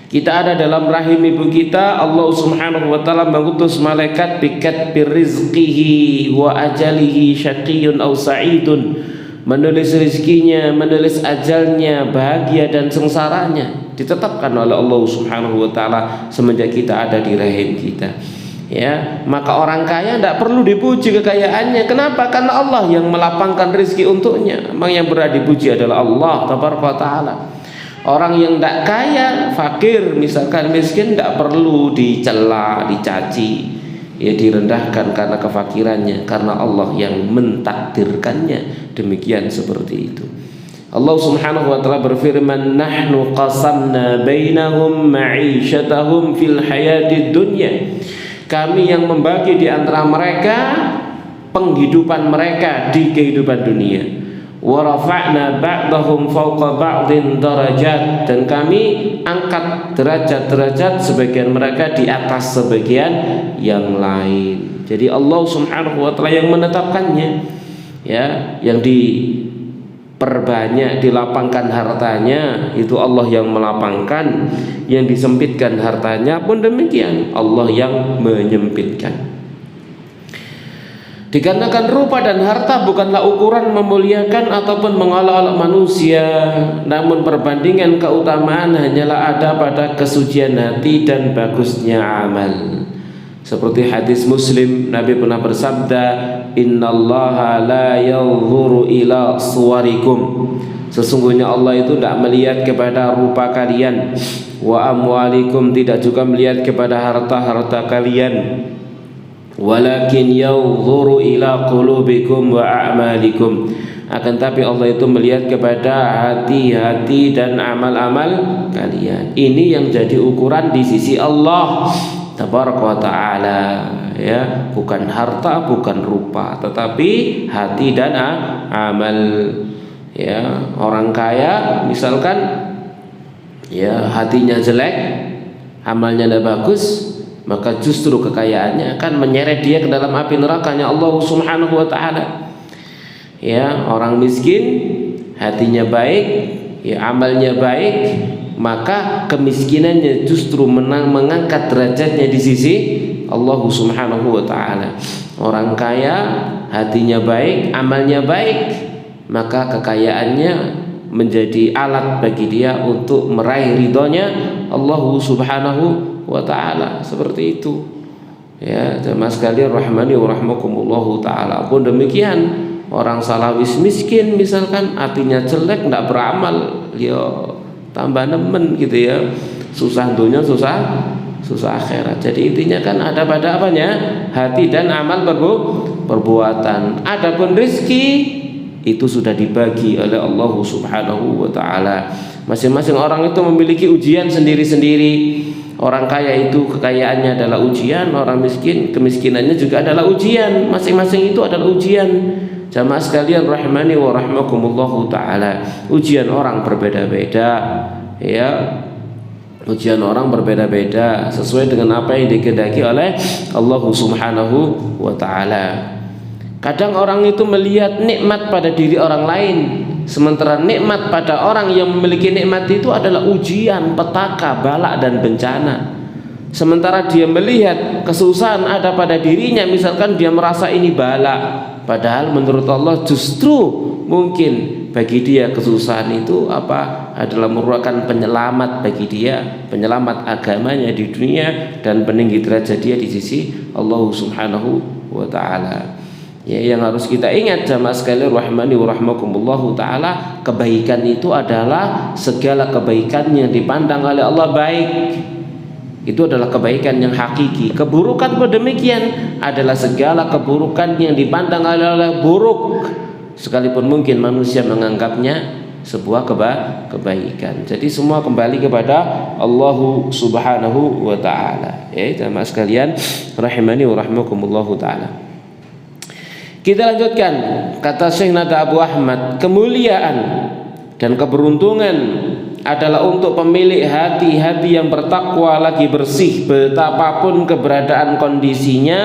Speaker 1: Kita ada dalam rahim ibu kita, Allah Subhanahu wa taala mengutus malaikat bikat birizqihi wa ajalihi syaqiyun aw sa'idun, menulis rizkinya, menulis ajalnya, bahagia dan sengsaranya, ditetapkan oleh Allah Subhanahu wa taala semenjak kita ada di rahim kita. Ya, maka orang kaya tidak perlu dipuji kekayaannya. Kenapa? Karena Allah yang melapangkan rizki untuknya. Memang yang berhak dipuji adalah Allah Tabaraka wa taala. Orang yang tidak kaya, fakir, misalkan miskin, tidak perlu dicela, dicaci, ya direndahkan karena kefakirannya, karena Allah yang mentakdirkannya demikian seperti itu. Allah Subhanahu wa taala berfirman, "Nahnu qasamna bainahum ma'isyatahum fil hayatid dunya." Kami yang membagi di antara mereka penghidupan mereka di kehidupan dunia. Wa rafa'na ba'dahum fawqa ba'din darajat, dan kami angkat derajat-derajat sebagian mereka di atas sebagian yang lain. Jadi Allah Subhanahu wa taala yang menetapkannya, ya, yang diperbanyak, dilapangkan hartanya itu Allah yang melapangkan, yang disempitkan hartanya pun demikian Allah yang menyempitkan. Dikarenakan rupa dan harta bukanlah ukuran memuliakan ataupun mengolok-olok manusia, namun perbandingan keutamaan hanyalah ada pada kesucian hati dan bagusnya amal. Seperti hadis Muslim, Nabi pernah bersabda, "Innallaha la yanzuru ila suwarikum." Sesungguhnya Allah itu tidak melihat kepada rupa kalian, wa amwalikum, tidak juga melihat kepada harta-harta kalian, walakin yanzuru ila qulubikum wa a'malikum. Akan tapi Allah itu melihat kepada hati-hati dan amal-amal kalian. Ini yang jadi ukuran di sisi Allah Tabaraka wa ta'ala, ya, bukan harta, bukan rupa, tetapi hati dan amal. Ya, orang kaya misalkan, ya, hatinya jelek, amalnya tidak bagus, maka justru kekayaannya akan menyeret dia ke dalam api nerakanya Allah Subhanahu wa ta'ala. Ya, orang miskin, hatinya baik, ya, amalnya baik, maka kemiskinannya justru mengangkat derajatnya di sisi Allah Subhanahu wa ta'ala. Orang kaya, hatinya baik, amalnya baik, maka kekayaannya menjadi alat bagi dia untuk meraih ridhonya Allah Subhanahu wa ta'ala. Seperti itu, ya, jemaah sekalian rahmani wa rahmakumullahu ta'ala. Pun demikian, orang salawis miskin misalkan, hatinya jelek, tidak beramal, ya tambah nemen gitu ya, susah dunia, susah akhirat. Jadi intinya kan ada pada apanya? Hati dan amal perbuatan. Adapun rezeki itu sudah dibagi oleh Allah Subhanahu wa ta'ala. Masing-masing orang itu memiliki ujian sendiri-sendiri. Orang kaya itu kekayaannya adalah ujian, orang miskin kemiskinannya juga adalah ujian. Masing-masing itu adalah ujian. Jamaah sekalian rahmani wa rahmakumullahu ta'ala. Ujian orang berbeda-beda, ya. Ujian orang berbeda-beda sesuai dengan apa yang dikehendaki oleh Allah Subhanahu wa ta'ala. Kadang orang itu melihat nikmat pada diri orang lain, sementara nikmat pada orang yang memiliki nikmat itu adalah ujian, petaka, bala dan bencana. Sementara dia melihat kesusahan ada pada dirinya, misalkan dia merasa ini bala, padahal menurut Allah justru mungkin bagi dia kesusahan itu adalah merupakan penyelamat bagi dia, penyelamat agamanya di dunia dan peninggi derajat dia di sisi Allah Subhanahu wa ta'ala. Ya, yang harus kita ingat jamaah sekalian rahmani wa rahmakumullahu ta'ala, kebaikan itu adalah segala kebaikan yang dipandang oleh Allah baik. Itu adalah kebaikan yang hakiki. Keburukan pun demikian, adalah segala keburukan yang dipandang oleh Allah buruk, sekalipun mungkin manusia menganggapnya sebuah kebaikan. Jadi semua kembali kepada Allah Subhanahu wa ta'ala. Ya jamaah sekalian rahimani wa rahmakumullahu ta'ala. Kita lanjutkan, kata Syekh Nada Abu Ahmad, kemuliaan dan keberuntungan adalah untuk pemilik hati-hati yang bertakwa lagi bersih, betapapun keberadaan kondisinya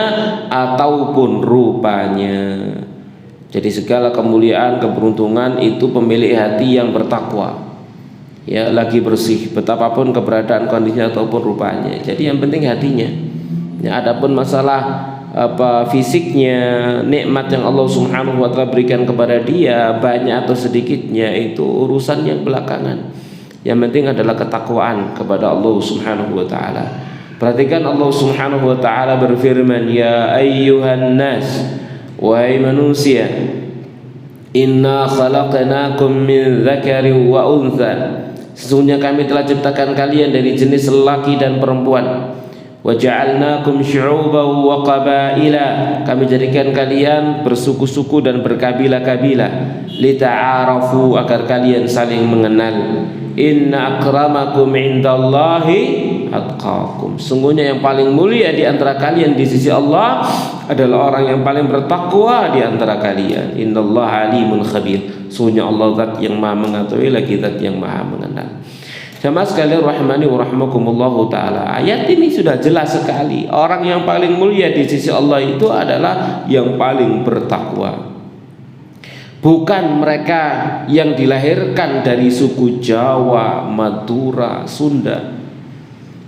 Speaker 1: ataupun rupanya. Jadi segala kemuliaan, keberuntungan itu pemilik hati yang bertakwa, ya, lagi bersih, betapapun keberadaan kondisinya ataupun rupanya. Jadi yang penting hatinya. Ya, adapun masalah fisiknya, nikmat yang Allah Subhanahu wa ta'ala berikan kepada dia, banyak atau sedikitnya, itu urusan yang belakangan. Yang penting adalah ketakwaan kepada Allah Subhanahu wa ta'ala. Perhatikan Allah Subhanahu wa ta'ala berfirman, ya ayyuhan nas, wahai manusia, inna khalaqnakum min dzakarin wa untha, sesungguhnya kami telah ciptakan kalian dari jenis lelaki dan perempuan. Wa ja'alnakum syu'uban wa qabaila, kami jadikan kalian bersuku-suku dan berkabilah-kabilah, lita'arafu, agar kalian saling mengenal. Inna akramakum indallahi atqakum, sungguhnya yang paling mulia di antara kalian di sisi Allah adalah orang yang paling bertakwa di antara kalian. Innallaha alimun khabir, sungguhnya Allah zat yang maha mengetahui lagi zat yang maha mengenal. Jamaah sekalian rahmani wa rahmakumullahu ta'ala, ayat ini sudah jelas sekali. Orang yang paling mulia di sisi Allah itu adalah yang paling bertakwa. Bukan mereka yang dilahirkan dari suku Jawa, Madura, Sunda,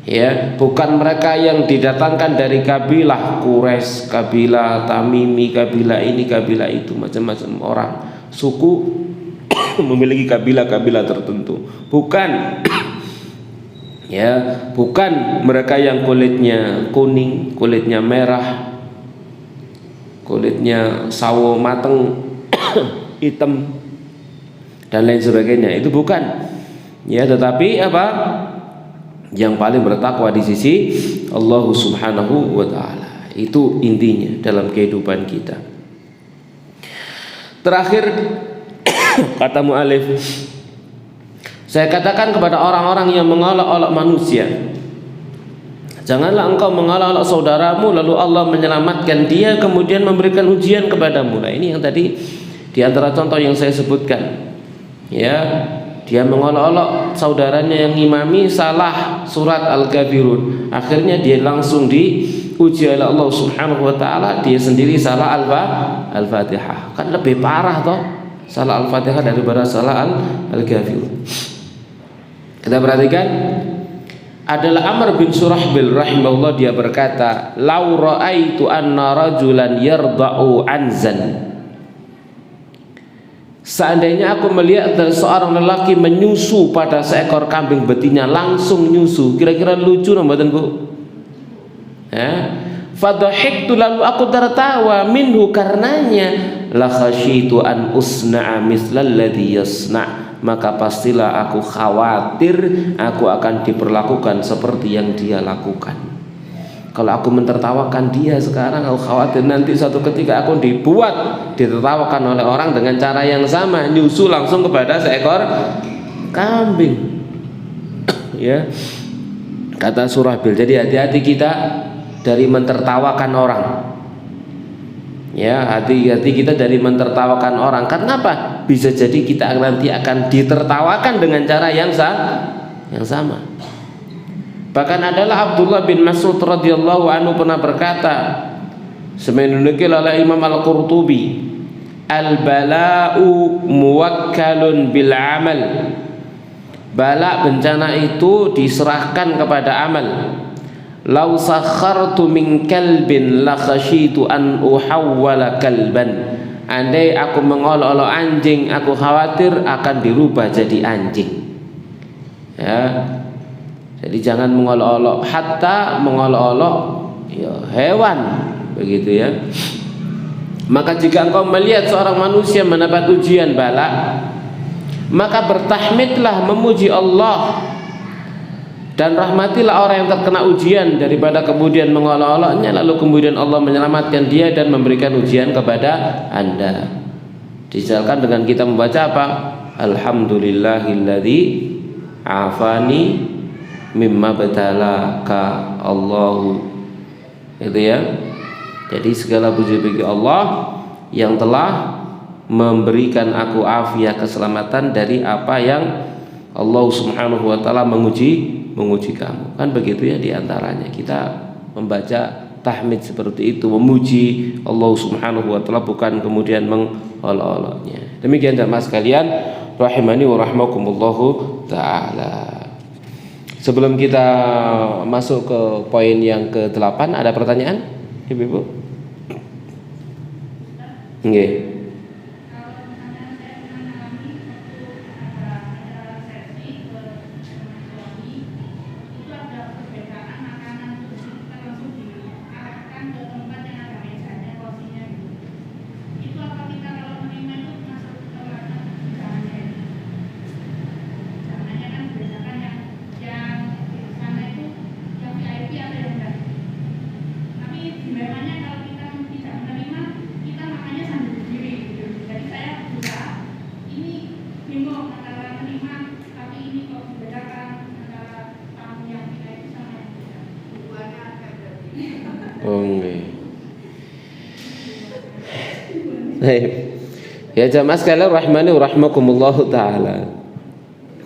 Speaker 1: ya, bukan mereka yang didatangkan dari kabilah Quraisy, kabilah Tamimi, kabilah ini, kabilah itu, macam-macam orang suku memiliki kabilah-kabilah tertentu. Bukan. Ya, bukan mereka yang kulitnya kuning, kulitnya merah, kulitnya sawo mateng, hitam dan lain sebagainya. Itu bukan. Ya, tetapi apa? Yang paling bertakwa di sisi Allah Subhanahu wa taala. Itu intinya dalam kehidupan kita. Terakhir kata mu'alif, saya katakan kepada orang-orang yang mengolok-olok manusia, janganlah engkau mengolok-olok saudaramu lalu Allah menyelamatkan dia kemudian memberikan ujian kepadamu. Nah, ini yang tadi di antara contoh yang saya sebutkan. Ya, dia mengolok-olok saudaranya yang ngimami salah surat Al-Kafirun. Akhirnya dia langsung diuji oleh Allah Subhanahu wa taala, dia sendiri salah Al-Fatihah. Kan lebih parah toh salah Al-Fatihah daripada salah Al-Kafirun. Kita perhatikan, adalah Amr bin Surahbil rahimahullah, dia berkata, "Lau ra'aitu anna rajulan yarda'u anzan." Seandainya aku melihat seorang lelaki menyusu pada seekor kambing betina, langsung nyusu, kira-kira lucu nambahan Bu? Ya. Fadhahiktu, lalu aku tertawa, minhu karenanya, la khasyitu an usna'a mislal ladzi yasna', maka pastilah aku khawatir aku akan diperlakukan seperti yang dia lakukan. Kalau aku mentertawakan dia sekarang, aku khawatir nanti suatu ketika aku ditertawakan oleh orang dengan cara yang sama, nyusu langsung kepada seekor kambing. Ya, kata Surahbil. Jadi hati-hati kita dari mentertawakan orang. Ya, hati-hati kita dari mentertawakan orang. Karena apa? Bisa jadi kita nanti akan ditertawakan dengan cara yang sama. Bahkan adalah Abdullah bin Mas'ud radhiyallahu anhu pernah berkata, semenunukil oleh Imam Al-Qurtubi, al-bala'u muwakkalun bil amal. Bala, bencana itu diserahkan kepada amal. Lau sakhartu min kalbin la khasyitu an uhawwala kalban. Andai aku mengolok-olok anjing, aku khawatir akan dirubah jadi anjing. Ya. Jadi jangan mengolok-olok, hatta mengolok-olok ya, hewan, begitu ya. Maka jika engkau melihat seorang manusia mendapat ujian bala, maka bertahmidlah, memuji Allah, dan rahmatilah orang yang terkena ujian daripada kemudian mengolok-oloknya lalu kemudian Allah menyelamatkan dia dan memberikan ujian kepada Anda. Dijelaskan dengan kita membaca apa? Alhamdulillahilladzi afani mimma batalaka Allahu. Itu ya. Jadi segala puji bagi Allah yang telah memberikan aku afiat, keselamatan dari apa yang Allah Subhanahu wa taala menguji kamu. Kan begitu ya, diantaranya kita membaca tahmid seperti itu, memuji Allah Subhanahu wa taala, bukan kemudian mengolok-oloknya. Demikian jemaah sekalian rahimani wa rahmakumullahu taala. Sebelum kita masuk ke poin yang ke-8, ada pertanyaan Ibu-ibu? Nggih. Ya jamaah sekalian rahmani wa rahmakumullahu taala.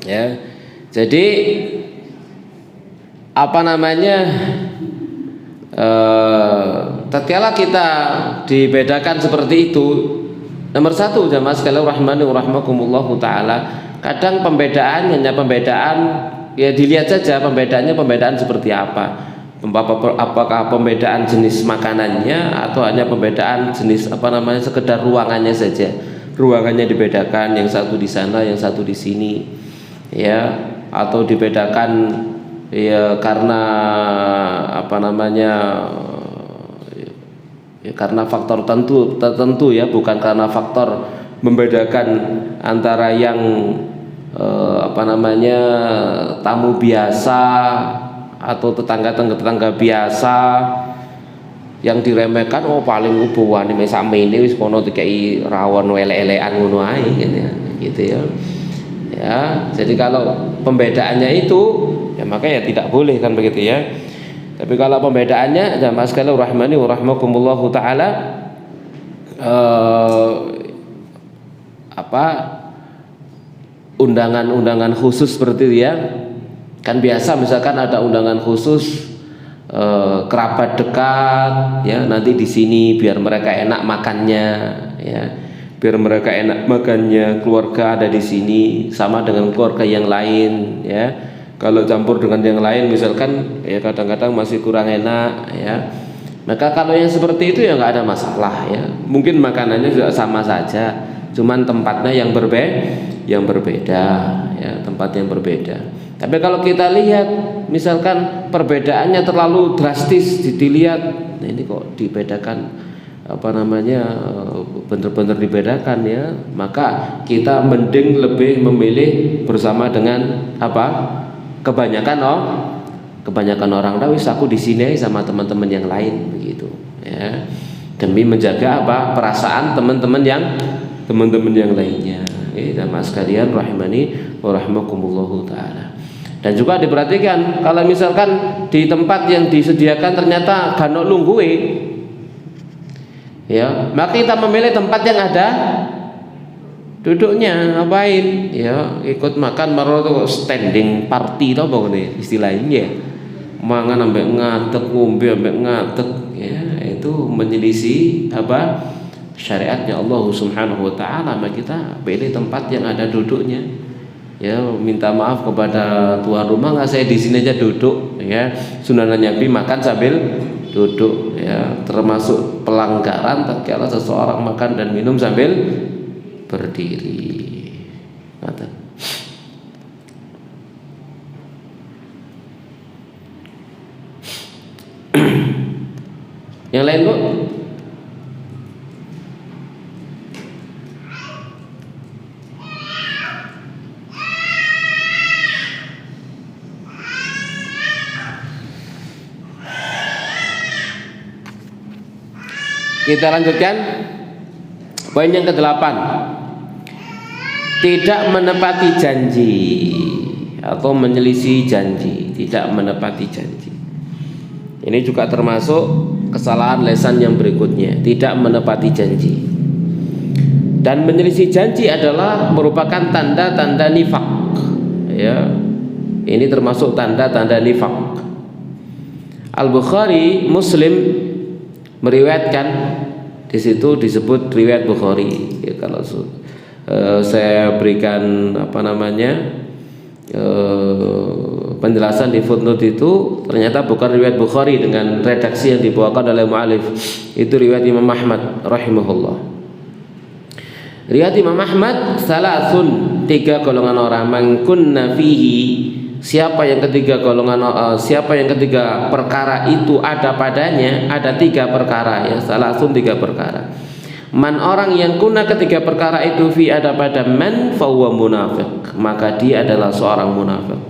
Speaker 1: Ya. Jadi apa namanya? Tatkala kita dibedakan seperti itu, nomor satu jamaah sekalian rahmani wa rahmakumullahu taala, kadang pembedaan hanya pembedaan, ya dilihat saja pembedaan seperti apa. Apakah pembedaan jenis makanannya atau hanya pembedaan jenis sekedar ruangannya saja. Ruangannya dibedakan, yang satu di sana, yang satu di sini, ya, atau dibedakan ya karena apa namanya, ya karena faktor tertentu ya, bukan karena faktor membedakan antara yang apa namanya tamu biasa atau tetangga biasa yang diremehkan, oh paling ubuhan ini sami ini wis kono dikai rawon elek-elekan ngono ae gitu ya. Ya, jadi kalau pembedaannya itu ya makanya tidak boleh kan begitu ya. Tapi kalau pembedaannya jamaah sekalian rahmani wa rahmakumullahu taala, undangan-undangan khusus seperti itu ya. Kan biasa misalkan ada undangan khusus kerabat dekat ya, nanti di sini biar mereka enak makannya ya. Biar mereka enak makannya, keluarga ada di sini sama dengan keluarga yang lain ya. Kalau campur dengan yang lain misalkan ya kadang-kadang masih kurang enak ya. Maka kalau yang seperti itu ya nggak ada masalah ya. Mungkin makanannya juga sama saja, cuman tempatnya yang berbeda ya, tempat yang berbeda. Tapi kalau kita lihat misalkan perbedaannya terlalu drastis, dilihat nah ini kok dibedakan apa namanya, benar-benar dibedakan ya, maka kita mending lebih memilih bersama dengan apa, kebanyakan orang wis aku di sini sama teman-teman yang lain begitu ya, demi menjaga apa perasaan teman-teman yang lainnya. Jamaah sekalian rahimani wa rahmakumullahu taala. Dan juga diperhatikan kalau misalkan di tempat yang disediakan ternyata gak ono lungguhe ya, maka kita memilih tempat yang ada duduknya. Ngapain ya ikut makan maroto standing party tau apa nih istilahnya ya, mangan ambek ngadeg, ngombe ambek ngadeg ya, itu menyelisih apa syariatnya Allah Subhanahu wa taala. Maka kita pilih tempat yang ada duduknya ya, minta maaf kepada tuan rumah, nggak saya di sini aja duduk ya, sunnah Nabi makan sambil duduk ya, termasuk pelanggaran tatkala seseorang makan dan minum sambil berdiri. Yang lain Bu? Kita lanjutkan poin yang ke-8. Tidak menepati janji atau menyelisih janji, tidak menepati janji. Ini juga termasuk kesalahan lesan yang berikutnya, tidak menepati janji. Dan menyelisih janji adalah merupakan tanda-tanda nifak. Ya. Ini termasuk tanda-tanda nifak. Al-Bukhari, Muslim meriwayatkan, di situ disebut riwayat Bukhari ya, kalau saya berikan apa namanya penjelasan di footnote itu ternyata bukan riwayat Bukhari dengan redaksi yang dibawakan oleh mu'alif, itu riwayat Imam Ahmad rahimahullah. Riwayat Imam Ahmad, salasun, 3 golongan orang, man kunna fihi, siapa yang ketiga perkara itu ada padanya, ada 3 perkara ya, salasun 3 perkara. Man, orang yang kuna ketiga perkara itu fi ada pada man fahuwa munafiq, maka dia adalah seorang munafik.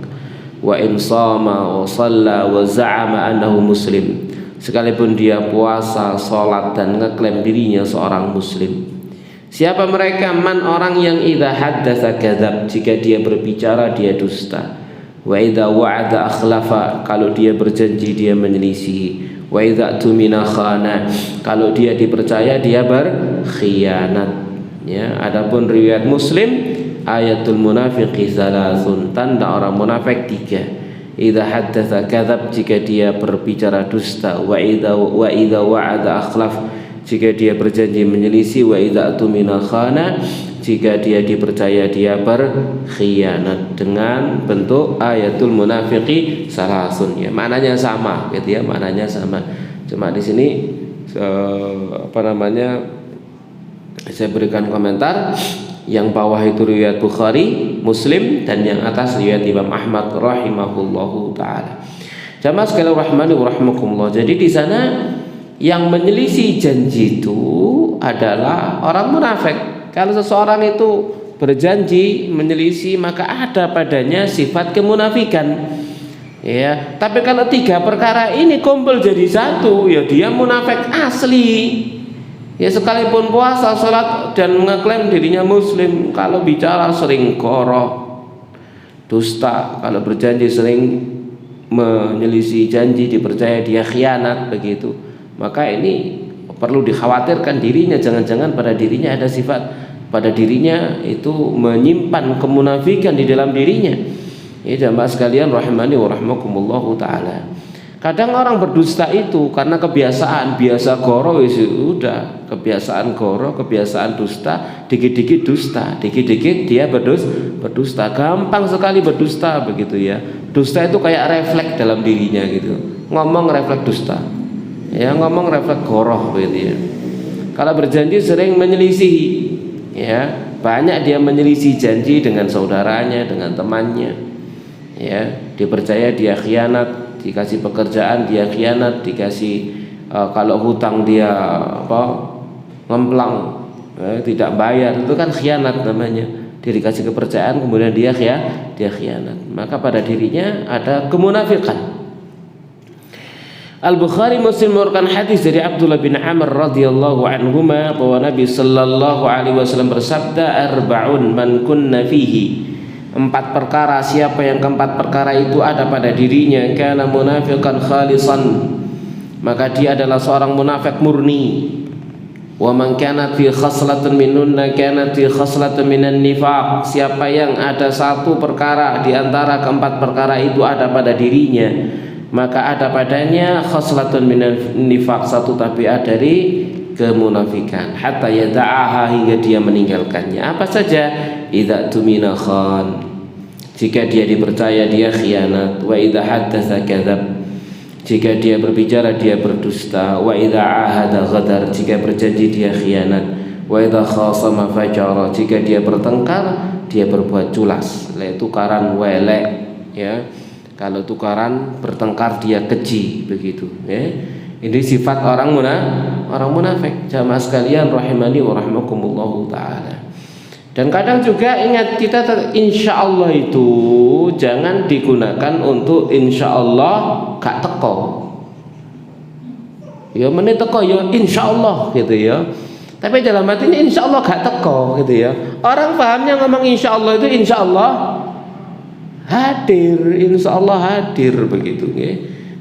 Speaker 1: Wa in shama wa shalla wa za'ama annahu muslim, sekalipun dia puasa, salat dan ngeklaim dirinya seorang muslim. Siapa mereka? Man, orang yang idza haddatsa kadzab, jika dia berbicara dia dusta. Wa idza wa'ada akhlafa, kalau dia berjanji dia menyelisihi. Wa idza tumina khana, kalau dia dipercaya dia berkhianat ya. Adapun riwayat Muslim, ayatul munafiqi salasun, tanda orang munafik 3. Idza haddatsa kadzab, jika dia berbicara dusta. Wa idza wa'ada akhlaf, jika dia berjanji menyelisih. Wa idza tumina khana, jika dia dipercaya dia berkhianat. Dengan bentuk ayatul munafiqi salasun ya, maknanya sama gitu ya, maknanya sama. Cuma di sini apa namanya saya berikan komentar Yang bawah itu riwayat Bukhari, Muslim, dan yang atas riwayat Imam Ahmad rahimahullahu taala. Jamaah sekalian rahmani wa rahmakumullah. Jadi di sana yang menyelisih janji itu adalah orang munafik. Kalau seseorang itu berjanji menyelisih, maka ada padanya sifat kemunafikan. Ya, tapi kalau tiga perkara ini kumpul jadi satu, ya dia munafik asli. Ya, sekalipun puasa, sholat, dan mengaklaim dirinya muslim, kalau bicara sering goroh, dusta, kalau berjanji sering menyelisih janji, dipercaya dia khianat, begitu. Maka ini perlu dikhawatirkan dirinya, jangan-jangan pada dirinya ada sifat, pada dirinya itu menyimpan kemunafikan di dalam dirinya. Ya jamaah sekalian rahimani wa rahmakumullahu taala. Kadang orang berdusta itu karena kebiasaan, biasa goro wis udah, kebiasaan goro, kebiasaan dusta, dikit-dikit dusta, dikit-dikit dia berdusta, gampang sekali berdusta begitu ya. Dusta itu kayak refleks dalam dirinya gitu. Ngomong refleks dusta. Ya, ngomong refleks goroh begitu ya. Kalau berjanji sering menyelisihi, ya, banyak dia menyelisih janji dengan saudaranya, dengan temannya. Ya, dipercaya dia khianat, dikasih pekerjaan dia khianat, dikasih kalau hutang dia ngemplang, tidak bayar, itu kan khianat namanya. Dia dikasih kepercayaan kemudian dia khianat, maka pada dirinya ada kemunafikan. Al-Bukhari Muslim mengeluarkan hadis dari Abdullah bin Amr radhiyallahu anhuma bahwa Nabi sallallahu alaihi wasallam bersabda, arba'un man kunna fihi, 4 perkara, siapa yang keempat perkara itu ada pada dirinya, kana munafiqan khalisan, maka dia adalah seorang munafik murni. Wa man kanat fi khaslatin minunna kanat fi khaslatin minan nifaq, siapa yang ada satu perkara di antara keempat perkara itu ada pada dirinya, maka ada padanya khaslatun minan nifaq, satu tabiat dari kemunafikan, hatta yada'aha, hingga dia meninggalkannya. Apa saja? Idza tumina khan, jika dia dipercaya dia khianat, wa idza haddatsa kadzab, jika dia berbicara dia berdusta, wa idza ahada ghadar, jika berjanji dia khianat, wa idza khasama fajara, jika dia bertengkar dia berbuat culas, tukaran welek ya. Kalau tukaran bertengkar dia keji begitu ya. Ini sifat orang munafik. Jamaah sekalian rahimani wa rahmakumullahu taala. Dan kadang juga ingat kita insyaallah itu jangan digunakan untuk insyaallah gak teko. Ya menit teko ya insyaallah gitu ya. Tapi dalam hati ini insyaallah gak teko gitu ya. Orang pahamnya ngomong insyaallah itu insyaallah hadir, insyaallah hadir begitu ya.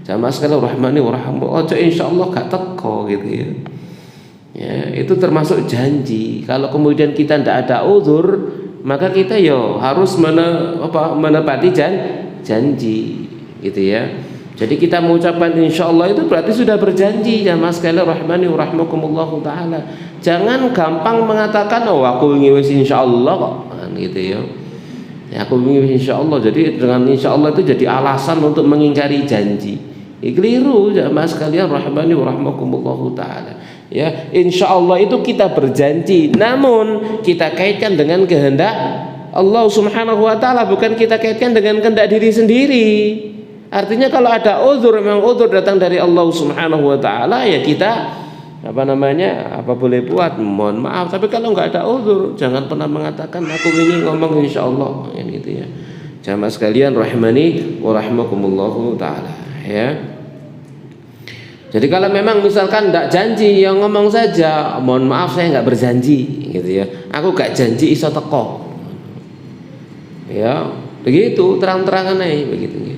Speaker 1: Jamaah sekalian rahmani wa rahmatullah, ojo insyaallah gak teko gitu ya. Ya, itu termasuk janji. Kalau kemudian kita tidak ada uzur, maka kita harus menepati janji gitu ya. Jadi kita mengucapkan insyaallah itu berarti sudah berjanji. Jamaah sekalian rahmani wa rahmakumullah taala. Jangan gampang mengatakan aku ingin wis insyaallah kok gitu ya. Ya, aku ingin insyaallah, jadi dengan insyaallah itu jadi alasan untuk mengingkari janji. Keliru jamaah sekalian rahmani wa rahmakumullah taala. Ya, insyaallah itu kita berjanji, namun kita kaitkan dengan kehendak Allah Subhanahu wa taala, bukan kita kaitkan dengan kehendak diri sendiri. Artinya kalau ada uzur, memang uzur datang dari Allah Subhanahu wa taala, ya kita apa boleh buat, mohon maaf. Tapi kalau nggak ada uzur, jangan pernah mengatakan aku ini ngomong insyaallah gitu ya. Jamaah sekalian rahimani wa rahimakumullahu taala ya. Jadi kalau memang misalkan tidak janji, yang ngomong saja, mohon maaf saya nggak berjanji gitu ya. Aku nggak janji iso teko. Ya, begitu terang-terangan aja begitu ya.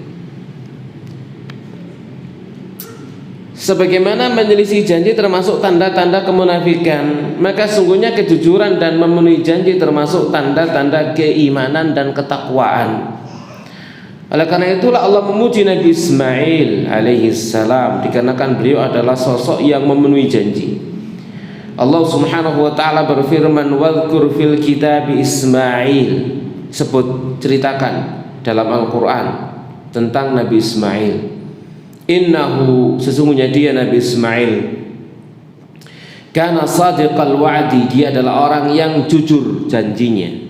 Speaker 1: Sebagaimana menyelisih janji termasuk tanda-tanda kemunafikan, maka sungguhnya kejujuran dan memenuhi janji termasuk tanda-tanda keimanan dan ketakwaan. Oleh karena itulah Allah memuji Nabi Ismail alaihi salam, dikarenakan beliau adalah sosok yang memenuhi janji. Allah Subhanahu wa taala berfirman, "Wadhkur fil kitabi Ismail." Ceritakan dalam Al-Qur'an tentang Nabi Ismail. Innahu, sesungguhnya dia Nabi Ismail, Kana sadiqal wa'di, dia adalah orang yang jujur janjinya.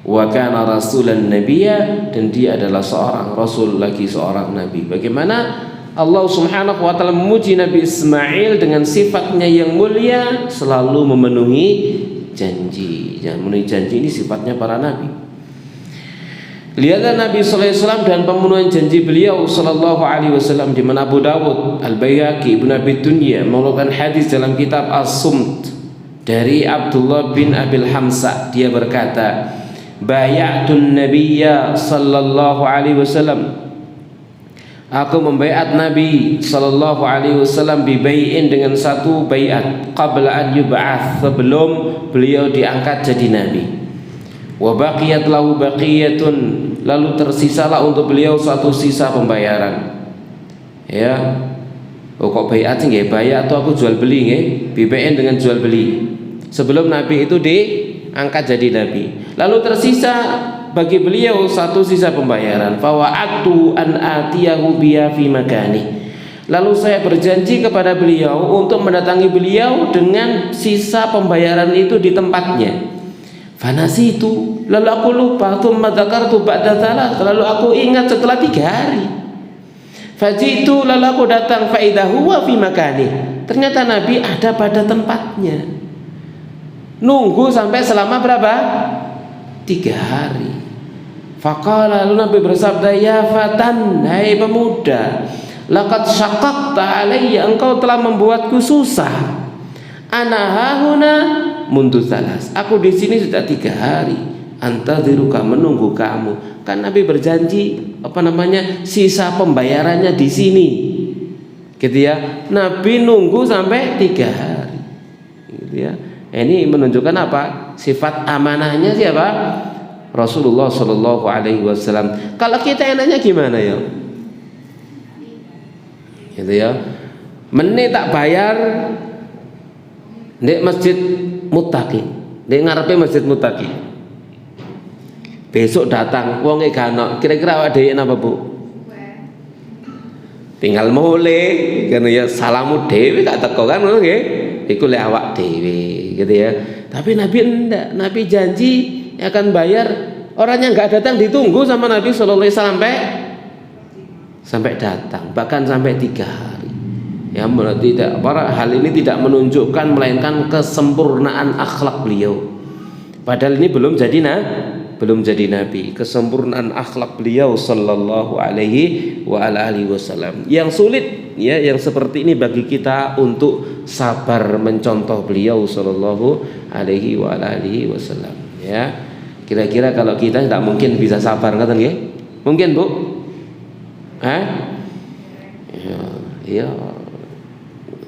Speaker 1: Wa kana rasulan nabiyya, dan dia adalah seorang rasul lagi seorang nabi. Bagaimana Allah Subhanahu wa taala memuji Nabi Ismail dengan sifatnya yang mulia, selalu memenuhi janji. Yang memenuhi janji ini sifatnya para nabi. Lihatlah Nabi sallallahu alaihi wasallam dan pemenuhan janji beliau sallallahu alaihi wasallam, di mana Abu Dawud, Al-Baihaqi, Ibnu Abi Dunya mengeluarkan hadis dalam kitab As-Sumt dari Abdullah bin Abil Hamzah. Dia berkata, "Bay'atun Nabiyya sallallahu alaihi wasallam." Aku membaiat Nabi sallallahu alaihi wasallam bibai'in, dengan satu baiat, qabla an yub'ats, sebelum beliau diangkat jadi nabi. Wa baqiyat lahu baqiyatun, lalu tersisalah untuk beliau suatu sisa pembayaran. Ya. Oh, kok baiat sih nggih? Baiat atau aku jual beli nggih? Bibai'in dengan jual beli. Sebelum nabi itu diangkat jadi nabi. Lalu tersisa bagi beliau satu sisa pembayaran. Fa wa'adtu an atiyahu biya fi makani. Lalu saya berjanji kepada beliau untuk mendatangi beliau dengan sisa pembayaran itu di tempatnya. Fanasitu, lalu aku lupa. Tsumma dzakartu ba'da tsalah, lalu aku ingat setelah 3 hari. Fajitu, lalu aku datang, fa idza huwa fi makani. Ternyata Nabi ada pada tempatnya. Nunggu sampai selama berapa? 3 hari. Faqala, lalu Nabi bersabda, ya fatan, hai pemuda, laqad syaqqaqta alayya, engkau telah membuatku susah. Ana hahuna mundu salas, aku di sini sudah 3 hari. Antadhiruka, menunggu kamu. Kan Nabi berjanji sisa pembayarannya di sini, gitu ya. Nabi nunggu sampai 3 hari, gitu ya. Ini menunjukkan apa? Sifat amanahnya siapa? Rasulullah Shallallahu Alaihi Wasallam. Kalau kita enaknya gimana ya? Gitu ya. Menit tak bayar di Masjid Muttaqi, di ngarepe Masjid Muttaqi. Besok datang, wonge gak ono. Kira-kira awak dhewe napa, Bu? Tinggal mulai, kan ya, salamu dhewe gak teko kan ngono nggih. Iku lek awak dhewe, gitu ya. Tapi Nabi enggak, Nabi janji akan bayar. Orangnya nggak datang ditunggu sama Nabi Sallallahu Alaihi Wasallam sampai datang, bahkan sampai 3 hari. Ya, tidak, hal ini tidak menunjukkan melainkan kesempurnaan akhlak beliau. Padahal ini belum jadi nabi. Kesempurnaan akhlak beliau Sallallahu Alaihi Wasallam. Yang sulit ya, yang seperti ini bagi kita untuk sabar mencontoh beliau Sallallahu Alaihi Wasallam. Ya. Kira-kira kalau kita tidak mungkin bisa sabar, kata nggih? Mungkin, Bu? Ya,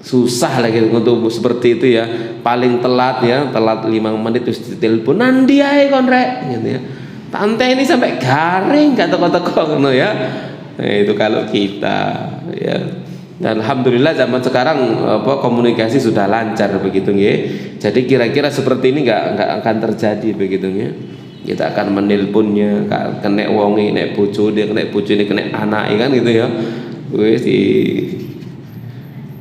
Speaker 1: susah lagi untuk seperti itu ya. Paling telat 5 menit terus ditelepon, "Nandi ae kon rek," gitu ya. Tante ini sampai garing gak teko-teko ngono ya. Nah, itu kalau kita ya. Dan alhamdulillah zaman sekarang komunikasi sudah lancar begitu nggih. Jadi kira-kira seperti ini enggak akan terjadi begitu nggih. Kita akan menelponnya, kena wonge, nek bojone, kena anake kan gitu ya. Wis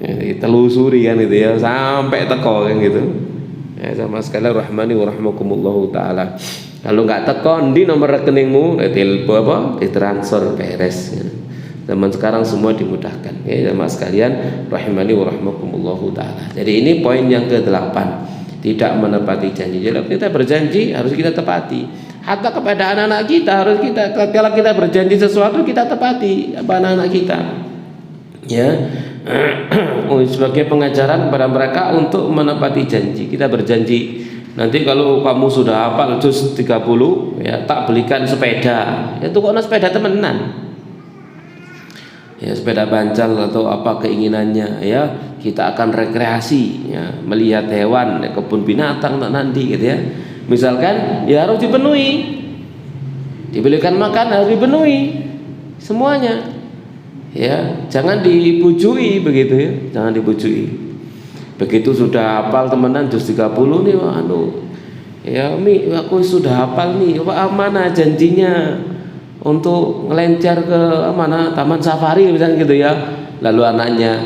Speaker 1: ditelusuri kan gitu ya sampai teko kan gitu. Ya, sama sekali rahmani wa rahmakumullahu taala. Kalau enggak teko ndi nomor rekeningmu, telepon ditransfer beres. Ya. Zaman sekarang semua dimudahkan. Ya, sama sekalian rahimani wa rahmakumullahu taala. Jadi ini poin yang ke-8. Tidak menepati janji. Jadi kita berjanji harus kita tepati. Hatta kepada anak-anak kita harus kalau kita berjanji sesuatu kita tepati apa anak-anak kita. Ya. Sebagai pengajaran kepada mereka untuk menepati janji. Kita berjanji nanti kalau kamu sudah hafal juz 30 ya tak belikan sepeda. Itu kok sepeda temenan. Ya, sepeda bancal atau apa keinginannya ya, kita akan rekreasi ya, melihat hewan ya, kebun binatang nanti gitu ya. Misalkan ya harus dipenuhi, dibelikan makan harus dipenuhi semuanya ya, jangan dibujui begitu ya, jangan dibujui. Begitu sudah hafal temenan juz 30 nih, ya Mi, aku sudah hafal nih, apa amanah janjinya untuk ngelencar ke mana taman safari misalnya gitu ya. Lalu anaknya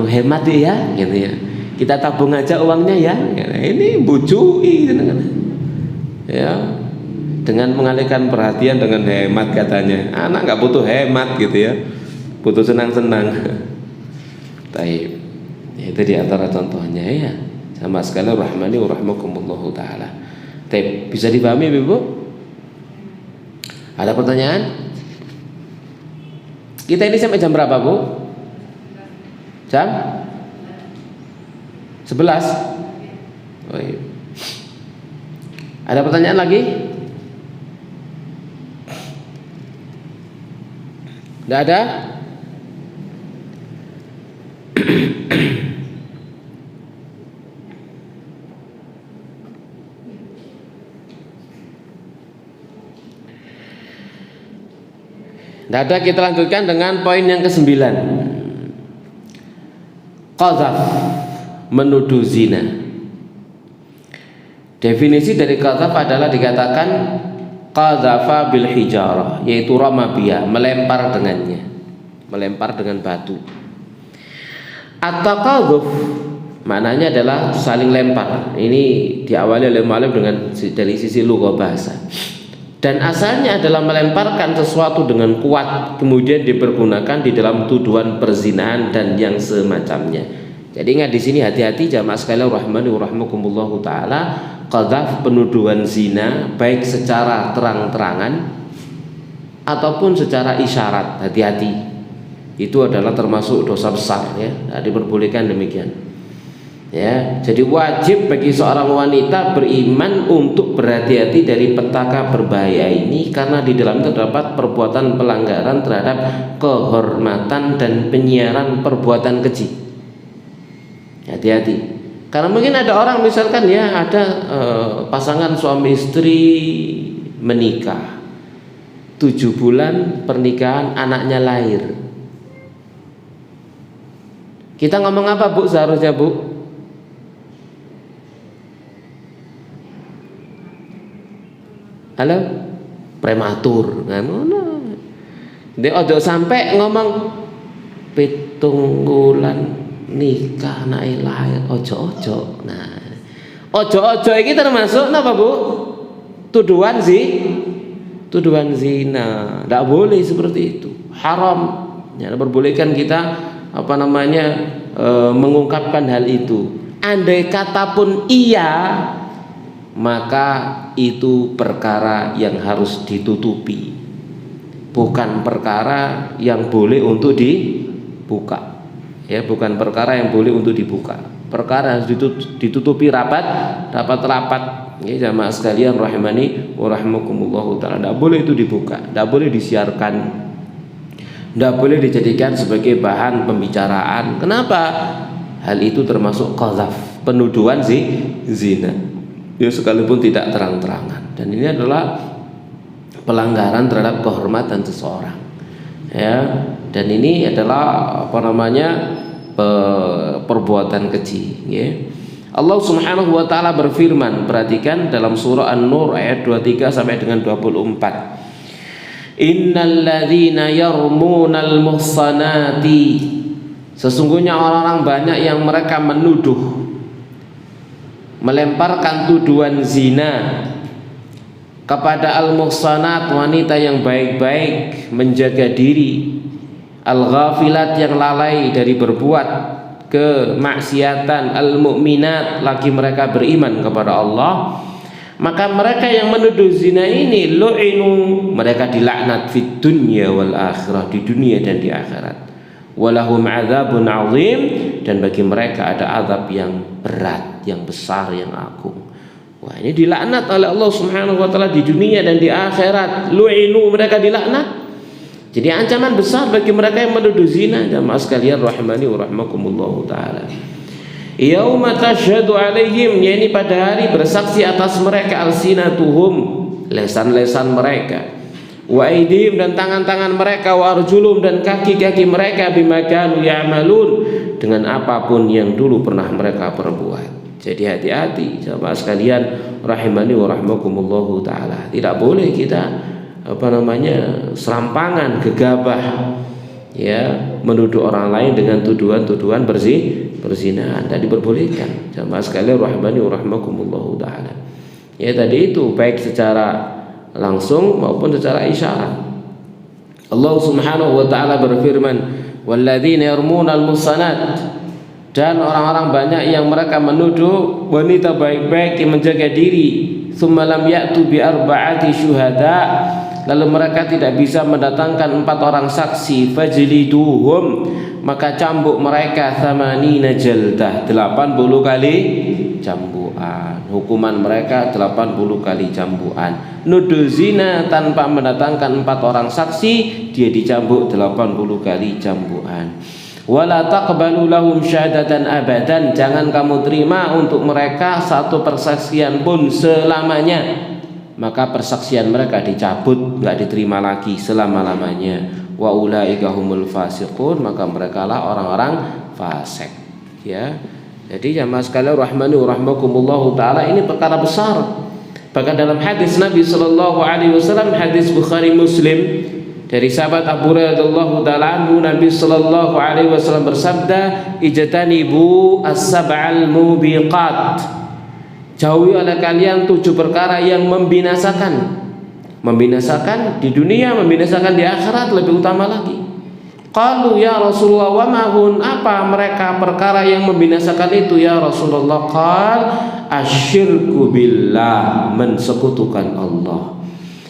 Speaker 1: hemat ya gitu ya. kita tabung aja uangnya ya. Ini bujui ya, dengan mengalihkan perhatian dengan hemat katanya. Anak nggak butuh hemat gitu ya, butuh senang-senang. Taib. Itu diantara contohnya ya. Sama sekali rahmani wa rahmakumullahu ta'ala. Taib. Bisa dipahami Ibu? Ada pertanyaan? Kita ini sampai jam berapa Bu? Jam 11. Oh, iya. Ada pertanyaan lagi? Tidak ada? Tidak ada, kita lanjutkan dengan poin yang ke-9. Qadzaf, menuduh zina. Definisi dari qadzaf adalah dikatakan qadzafa bil hijarah, yaitu ramabiya, melempar dengannya, melempar dengan batu. At-taqadzuf maknanya adalah saling lempar. Ini diawali oleh mu'allif dengan dari sisi lugah bahasa. Dan asalnya adalah melemparkan sesuatu dengan kuat, kemudian dipergunakan di dalam tuduhan perzinahan dan yang semacamnya. Jadi ingat di sini, hati-hati jamaah sekalian rahmani wa rahmakumullahu taala. Qadzaf, penuduhan zina, baik secara terang-terangan ataupun secara isyarat, hati-hati. Itu adalah termasuk dosa besar ya, tidak diperbolehkan demikian. Ya, jadi wajib bagi seorang wanita beriman untuk berhati-hati dari petaka berbahaya ini, karena di dalam terdapat perbuatan pelanggaran terhadap kehormatan dan penyiaran perbuatan keji. Hati-hati, karena mungkin ada orang misalkan ya, ada pasangan suami istri menikah 7 bulan pernikahan, anaknya lahir. Kita ngomong apa Bu seharusnya Bu? Halo, prematur kan ngono. Dia ojo sampai ngomong 7 bulan nikah anake lahir, ojo. Nah, ojo iki termasuk napa Bu? Tuduhan zina. Tidak boleh seperti itu. Haram. Ya, perbolehkan kita mengungkapkan hal itu. Andai kata pun iya, maka itu perkara yang harus ditutupi, bukan perkara yang boleh untuk dibuka. Ya, bukan perkara yang boleh untuk dibuka. Perkara harus ditutupi rapat-rapat. Ya, jamaah sekalian rahimani wa rahmakumullahu taala. Tidak boleh itu dibuka, tidak boleh disiarkan, tidak boleh dijadikan sebagai bahan pembicaraan. Kenapa? Hal itu termasuk qadzaf, penuduhan zina. Ya, sekalipun tidak terang-terangan, dan ini adalah pelanggaran terhadap kehormatan seseorang ya, dan ini adalah perbuatan keji ya. Allah Subhanahu wa taala berfirman, perhatikan dalam surah An-Nur ayat 23 sampai dengan 24. Innal ladzina yarmunal muhsanati, sesungguhnya orang-orang banyak yang mereka menuduh, melemparkan tuduhan zina kepada al-muhsanat, wanita yang baik-baik, menjaga diri, al-ghafilat, yang lalai dari berbuat kemaksiatan, al-mu'minat, lagi mereka beriman kepada Allah. Maka mereka yang menuduh zina ini lu'inu, mereka dilaknat fid dunya wal akhirah, di dunia dan di akhirat. Walahum adzabun azim, dan bagi mereka ada azab yang berat, yang besar, yang agung. Wah, ini dilaknat oleh Allah Subhanahu wa taala di dunia dan di akhirat. Lu'inu, mereka dilaknat. Jadi ancaman besar bagi mereka yang menuduh zina. Jamaah sekalian rahimani wa rahmakumullahu taala. Yauma tasyhadu alaihim, yakni pada hari bersaksi atas mereka alsinatuhum, lesan-lesan mereka, wa aidihim, dan tangan-tangan mereka, wa arjulum, dan kaki-kaki mereka, bima kanu ya'malun, dengan apapun yang dulu pernah mereka perbuat. Jadi hati-hati jamaah sekalian rahimani wa rahmakumullahu taala. Tidak boleh kita serampangan, gegabah ya, menuduh orang lain dengan tuduhan-tuduhan perzinahan, tidak diperbolehkan. Jamaah sekalian rahimani wa rahimakumullah taala. Ya tadi itu baik secara langsung maupun secara isyarat. Allah Subhanahu wa taala berfirman, "Walladzina yarmunal muhsanat," dan orang-orang banyak yang mereka menuduh wanita baik-baik yang menjaga diri, "tsumma lam ya'tu bi arba'ati syuhada," lalu mereka tidak bisa mendatangkan 4 orang saksi, "fajliduhum," maka cambuk mereka 80 jaldah, 80 kali cambukan. Hukuman mereka 80 kali cambukan. Nuduh zina tanpa mendatangkan 4 orang saksi, dia dicambuk 80 kali cambukan. Wala taqbalu lahum syahadatan abadan, jangan kamu terima untuk mereka satu persaksian pun selamanya. Maka persaksian mereka dicabut, enggak diterima lagi selama-lamanya. Wa ulaika humul fasiqun, maka mereka lah orang-orang fasik. Ya. Jadi jamaah sekalian rahmani wa rahmakumullah taala, ini perkara besar. Bahkan dalam hadis Nabi sallallahu alaihi wasallam, hadis Bukhari Muslim, dari sahabat Abu Hurairah radhiyallahu taala anhu, Nabi sallallahu alaihi wasallam bersabda, "Ijtanibu as-sab'al mubiqat." Jauhi oleh kalian 7 perkara yang membinasakan. Membinasakan di dunia, membinasakan di akhirat, lebih utama lagi. Qalu ya Rasulullah wa ma hun, apa mereka perkara yang membinasakan itu ya Rasulullah? Qal asyirku billah, mensekutukan Allah.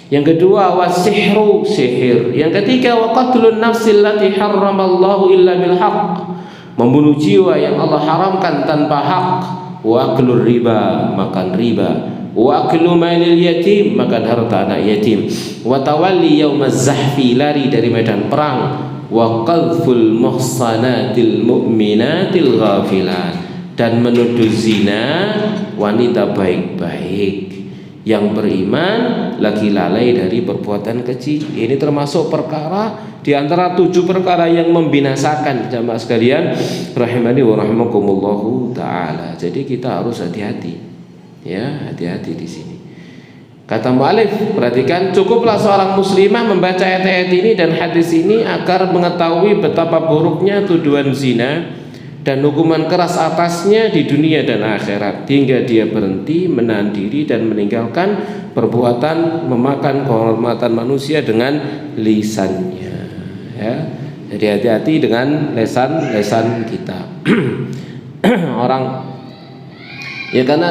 Speaker 1: Yang kedua wasihru, sihir. Yang ketiga wa qatlun nafsil lati harramallahu illa bil haqq, membunuh jiwa yang Allah haramkan tanpa hak. Wa aklur riba, makan riba. Wa aklu malil yatim, makan harta anak yatim. Wa tawalli yaumaz zahfi, lari dari medan perang. Wa qadhful muhsanatil mu'minatil ghafilat, dan menuduh zina wanita baik-baik yang beriman lagi lalai dari perbuatan keji. Ini termasuk perkara di antara 7 perkara yang membinasakan, jamaah sekalian rahimani wa rahimakumullahu taala. Jadi kita harus hati-hati. Ya, hati-hati di sini. Kata mu'alif, perhatikan, cukuplah seorang muslimah membaca ayat-ayat ini dan hadis ini agar mengetahui betapa buruknya tuduhan zina dan hukuman keras atasnya di dunia dan akhirat, hingga dia berhenti, menahan diri dan meninggalkan perbuatan memakan kehormatan manusia dengan lisannya. Ya, jadi hati-hati dengan lesan kita. Orang ya, karena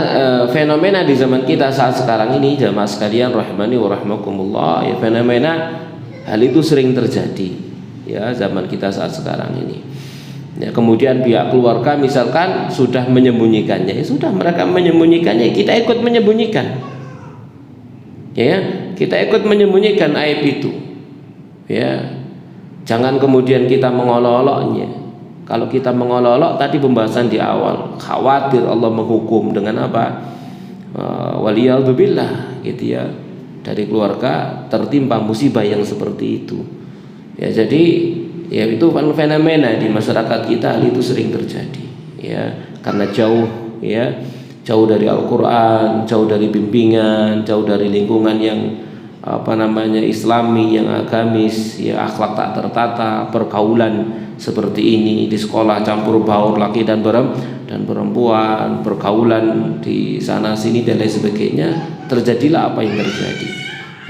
Speaker 1: fenomena di zaman kita saat sekarang ini, jamaah sekalian rahimani wa rahmakumullah, ya fenomena hal itu sering terjadi ya zaman kita saat sekarang ini. Ya, kemudian pihak keluarga misalkan sudah menyembunyikannya, ya sudah, mereka menyembunyikannya, kita ikut menyembunyikan. Ya, kita ikut menyembunyikan aib itu. Ya. Jangan kemudian kita mengolok-oloknya. Kalau kita mengolok-olok, tadi pembahasan di awal, khawatir Allah menghukum dengan apa? Waliyadzubillah, gitu ya, dari keluarga tertimpa musibah yang seperti itu. Ya, jadi ya itu fenomena di masyarakat kita, hal itu sering terjadi. Ya, karena jauh dari Al-Quran, jauh dari bimbingan, jauh dari lingkungan yang Islami, yang agamis, ya, akhlak tak tertata, pergaulan seperti ini di sekolah campur baur laki dan perempuan, pergaulan di sana sini dan lain sebagainya, terjadilah apa yang terjadi.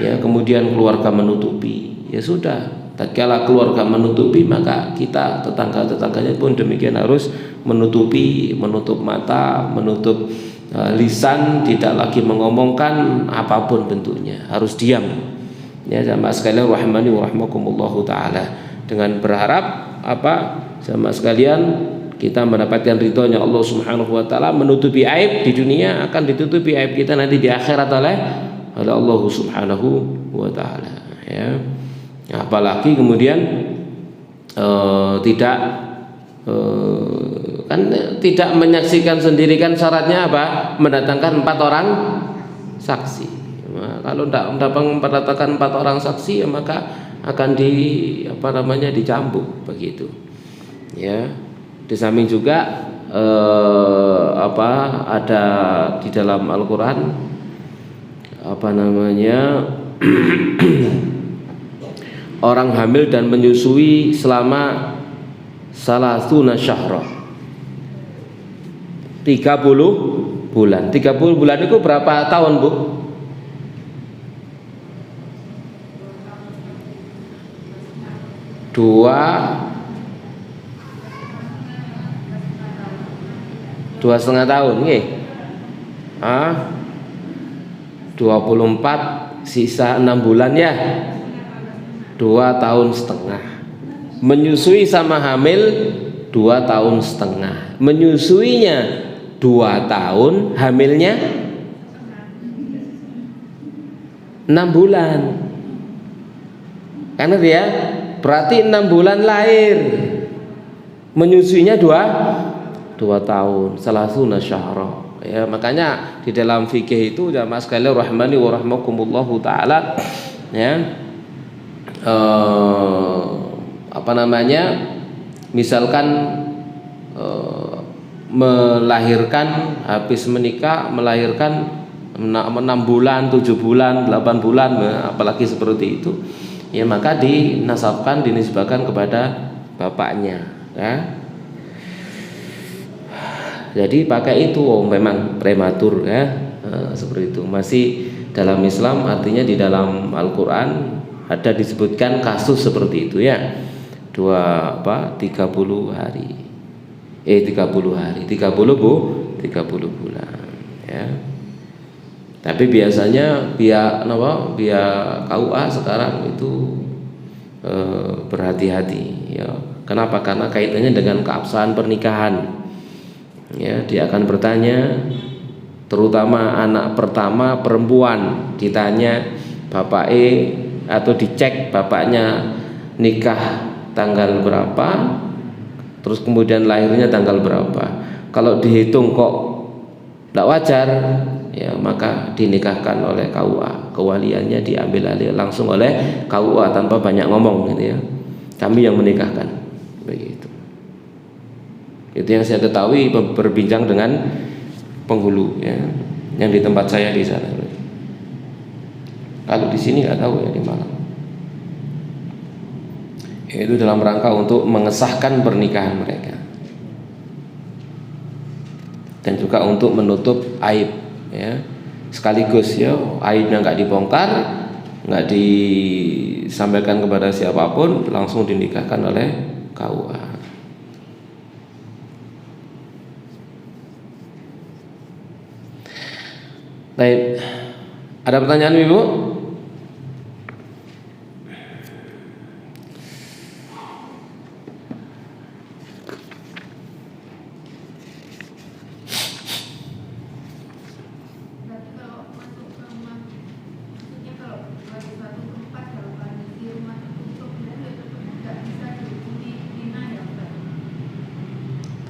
Speaker 1: Ya, kemudian keluarga menutupi. Ya sudah, tatkala keluarga menutupi, maka kita tetangga-tetangganya pun demikian harus menutup mata, menutup lisan, tidak lagi mengomongkan apapun bentuknya, harus diam. Ya, jamaah sekalian rahimani wa rahimakumullahu taala, dengan berharap jamaah sekalian, kita mendapatkan ridhonya Allah Subhanahu wa taala, menutupi aib di dunia, akan ditutupi aib kita nanti di akhirat oleh Allah Subhanahu wa taala. Ya. Apalagi kemudian tidak menyaksikan sendiri, kan syaratnya apa? Mendatangkan 4 orang saksi. Nah, kalau tidak mendatangkan 4 orang saksi, ya maka akan dicambuk begitu. Ya, di samping juga ada di dalam Al-Quran orang hamil dan menyusui selama salasuna syahra. 30 bulan. 30 bulan itu berapa tahun, Bu? 2,5 tahun nggih. 24 sisa 6 bulan ya. 2,5 tahun. Menyusui sama hamil 2,5 tahun. Menyusuinya 2 tahun, hamilnya 6 bulan. Karena dia berarti 6 bulan lahir. Menyusuinya 2 tahun. Salasuna syahra. Ya, makanya di dalam fikih itu jamaah sekalian rahmani wa rahmakumullahu taala ya, misalkan melahirkan, habis menikah melahirkan 6 bulan, 7 bulan, 8 bulan, apalagi seperti itu ya, maka dinasabkan, dinisbahkan kepada bapaknya ya. Jadi pakai itu memang prematur ya, seperti itu. Masih dalam Islam, artinya di dalam Al-Quran ada disebutkan kasus seperti itu ya. 30 hari. 30 hari. 30 bulan ya. Tapi biasanya pihak KUA sekarang itu berhati-hati ya. Kenapa? Karena kaitannya dengan keabsahan pernikahan. Ya, dia akan bertanya, terutama anak pertama perempuan, ditanya bapak atau dicek bapaknya nikah tanggal berapa, terus kemudian lahirnya tanggal berapa. Kalau dihitung kok tidak wajar, ya maka dinikahkan oleh KUA. Kewaliannya diambil alih langsung oleh KUA tanpa banyak ngomong gitu ya. Kami yang menikahkan, begitu. Itu yang saya ketahui berbincang dengan penghulu ya, yang di tempat saya di sana. Kalau di sini nggak tahu ya, di Malang. Itu dalam rangka untuk mengesahkan pernikahan mereka dan juga untuk menutup aib ya, sekaligus ya aibnya nggak dibongkar, nggak disampaikan kepada siapapun, langsung dinikahkan oleh KUA. Baik, ada pertanyaan Ibu?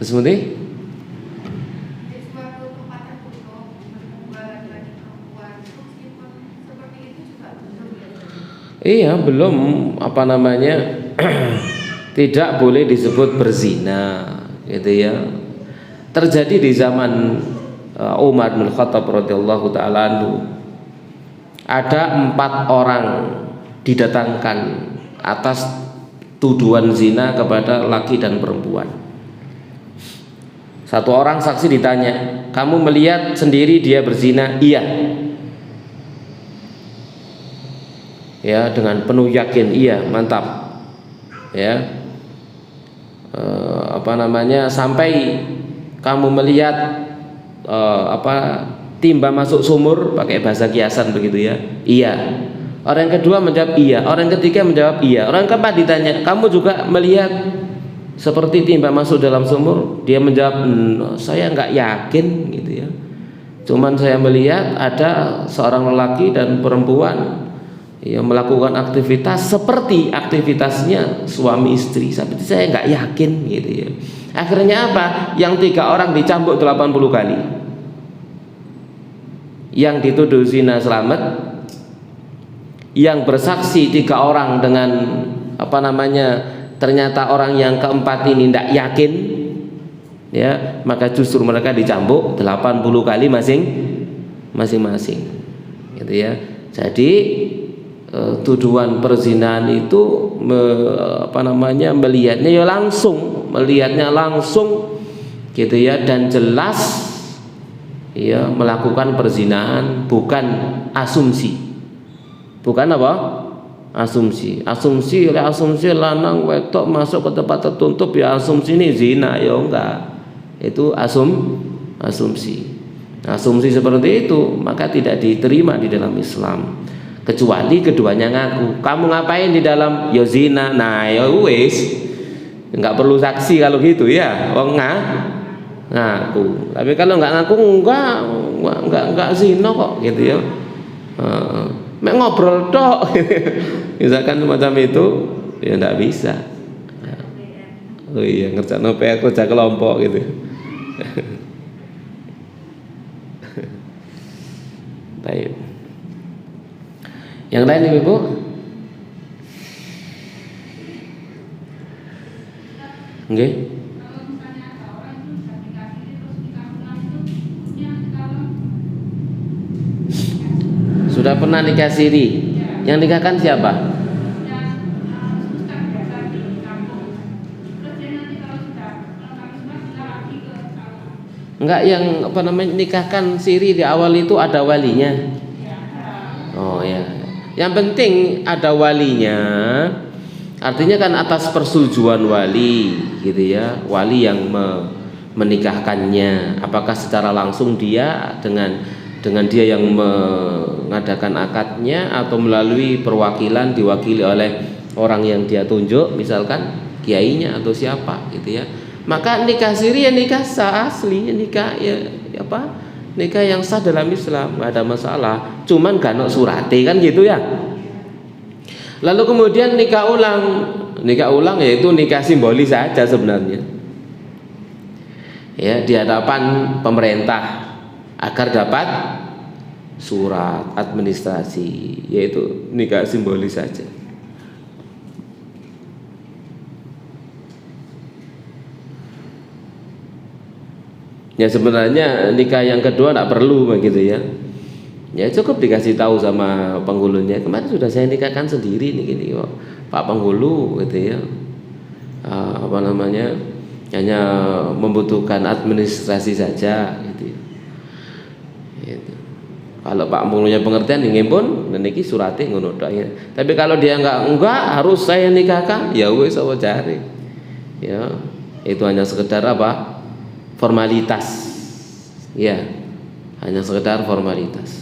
Speaker 1: Terus seperti? Iya, belum tidak boleh disebut berzina gitu ya. Terjadi di zaman Umar bin Khattab radhiyallahu taala anhu. Ada 4 orang didatangkan atas tuduhan zina kepada laki dan perempuan. 1 orang saksi ditanya, "Kamu melihat sendiri dia berzina?" "Iya." Ya, dengan penuh yakin, iya, mantap ya. Sampai kamu melihat timba masuk sumur, pakai bahasa kiasan begitu ya. Iya. Orang yang kedua menjawab iya, orang yang ketiga menjawab iya, orang keempat ditanya, "Kamu juga melihat seperti timba masuk dalam sumur?" Dia menjawab, "Saya nggak yakin gitu ya. Cuman saya melihat ada seorang lelaki dan perempuan yang melakukan aktivitas seperti aktivitasnya suami istri, tapi saya nggak yakin gitu ya." Akhirnya apa? Yang 3 orang dicambuk 80 kali. Yang dituduh zina selamat, yang bersaksi 3 orang dengan ternyata orang yang keempat ini tidak yakin ya, maka justru mereka dicambuk 80 kali masing-masing gitu ya. Jadi tuduhan perzinahan itu melihatnya langsung gitu ya, dan jelas ya melakukan perzinahan, bukan asumsi. Bukan apa? Asumsi lanang wedok masuk ke tempat tertutup ya asumsi ini zina, ya enggak. Itu asumsi seperti itu maka tidak diterima di dalam Islam, kecuali keduanya ngaku. Kamu ngapain di dalam? Ya zina. Nah ya wis, enggak perlu saksi kalau gitu ya. Wong ngaku. Tapi kalau enggak ngaku enggak zina kok gitu ya. Mek ngobrol tok. Misalkan macam itu ya enggak bisa. Oh iya, ngerjain PR kerja kelompok gitu. Baik. Yang lain Ibu? Nggih. Sudah pernah nikah siri? Yang nikahkan siapa? Enggak, yang nikahkan siri di awal itu ada walinya. Oh ya. Yang penting ada walinya. Artinya kan atas persetujuan wali gitu ya. Wali yang menikahkannya. Apakah secara langsung dia dengan dia yang mengadakan akadnya, atau melalui perwakilan diwakili oleh orang yang dia tunjuk, misalkan kiainya atau siapa gitu ya. Maka nikah siri ya nikah sah asli, nikah nikah yang sah dalam Islam, nggak ada masalah. Cuman gak ono surate kan gitu ya. Lalu kemudian nikah ulang yaitu nikah simbolis saja sebenarnya. Ya, di hadapan pemerintah agar dapat surat administrasi, yaitu nikah simbolis saja. Ya sebenarnya nikah yang kedua tidak perlu begitu ya. Ya cukup dikasih tahu sama penghulunya, kemarin sudah saya nikahkan sendiri nih gini kok Pak Penghulu gitu ya. Hanya membutuhkan administrasi saja gitu ya. Gitu. Kalau Pak Penghulunya pengertian ingin pun niki surate ngono tok ya. Tapi kalau dia enggak harus saya nikahkan, ya wis apa cari. Ya, itu hanya sekedar apa? Formalitas. Ya. Hanya sekedar formalitas.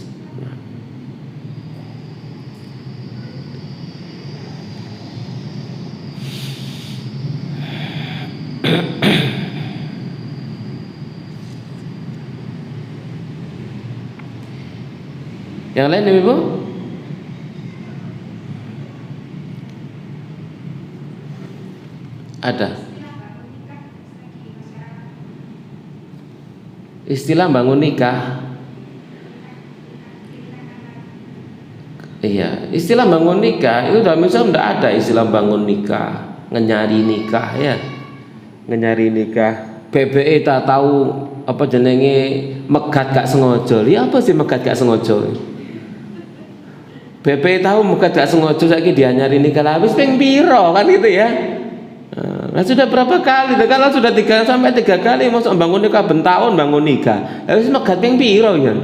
Speaker 1: Yang lain Ibu? Ada. Istilah bangun nikah. Iya, istilah bangun nikah itu dalam Islam tidak ada istilah bangun nikah, ngenyari nikah ya. Ngenyari nikah. BBE tak tahu apa jenenge megat gak sengaja. Ya apa sih megat gak sengaja? BP tahu muka gak sengaja saiki dia nyari nikah habis ping piro kan gitu ya. Nah, sudah berapa kali? Kalau sudah 3 sampai 3 kali masuk bangun nikah bentahun bangun nikah. Habis megat ping piro ya.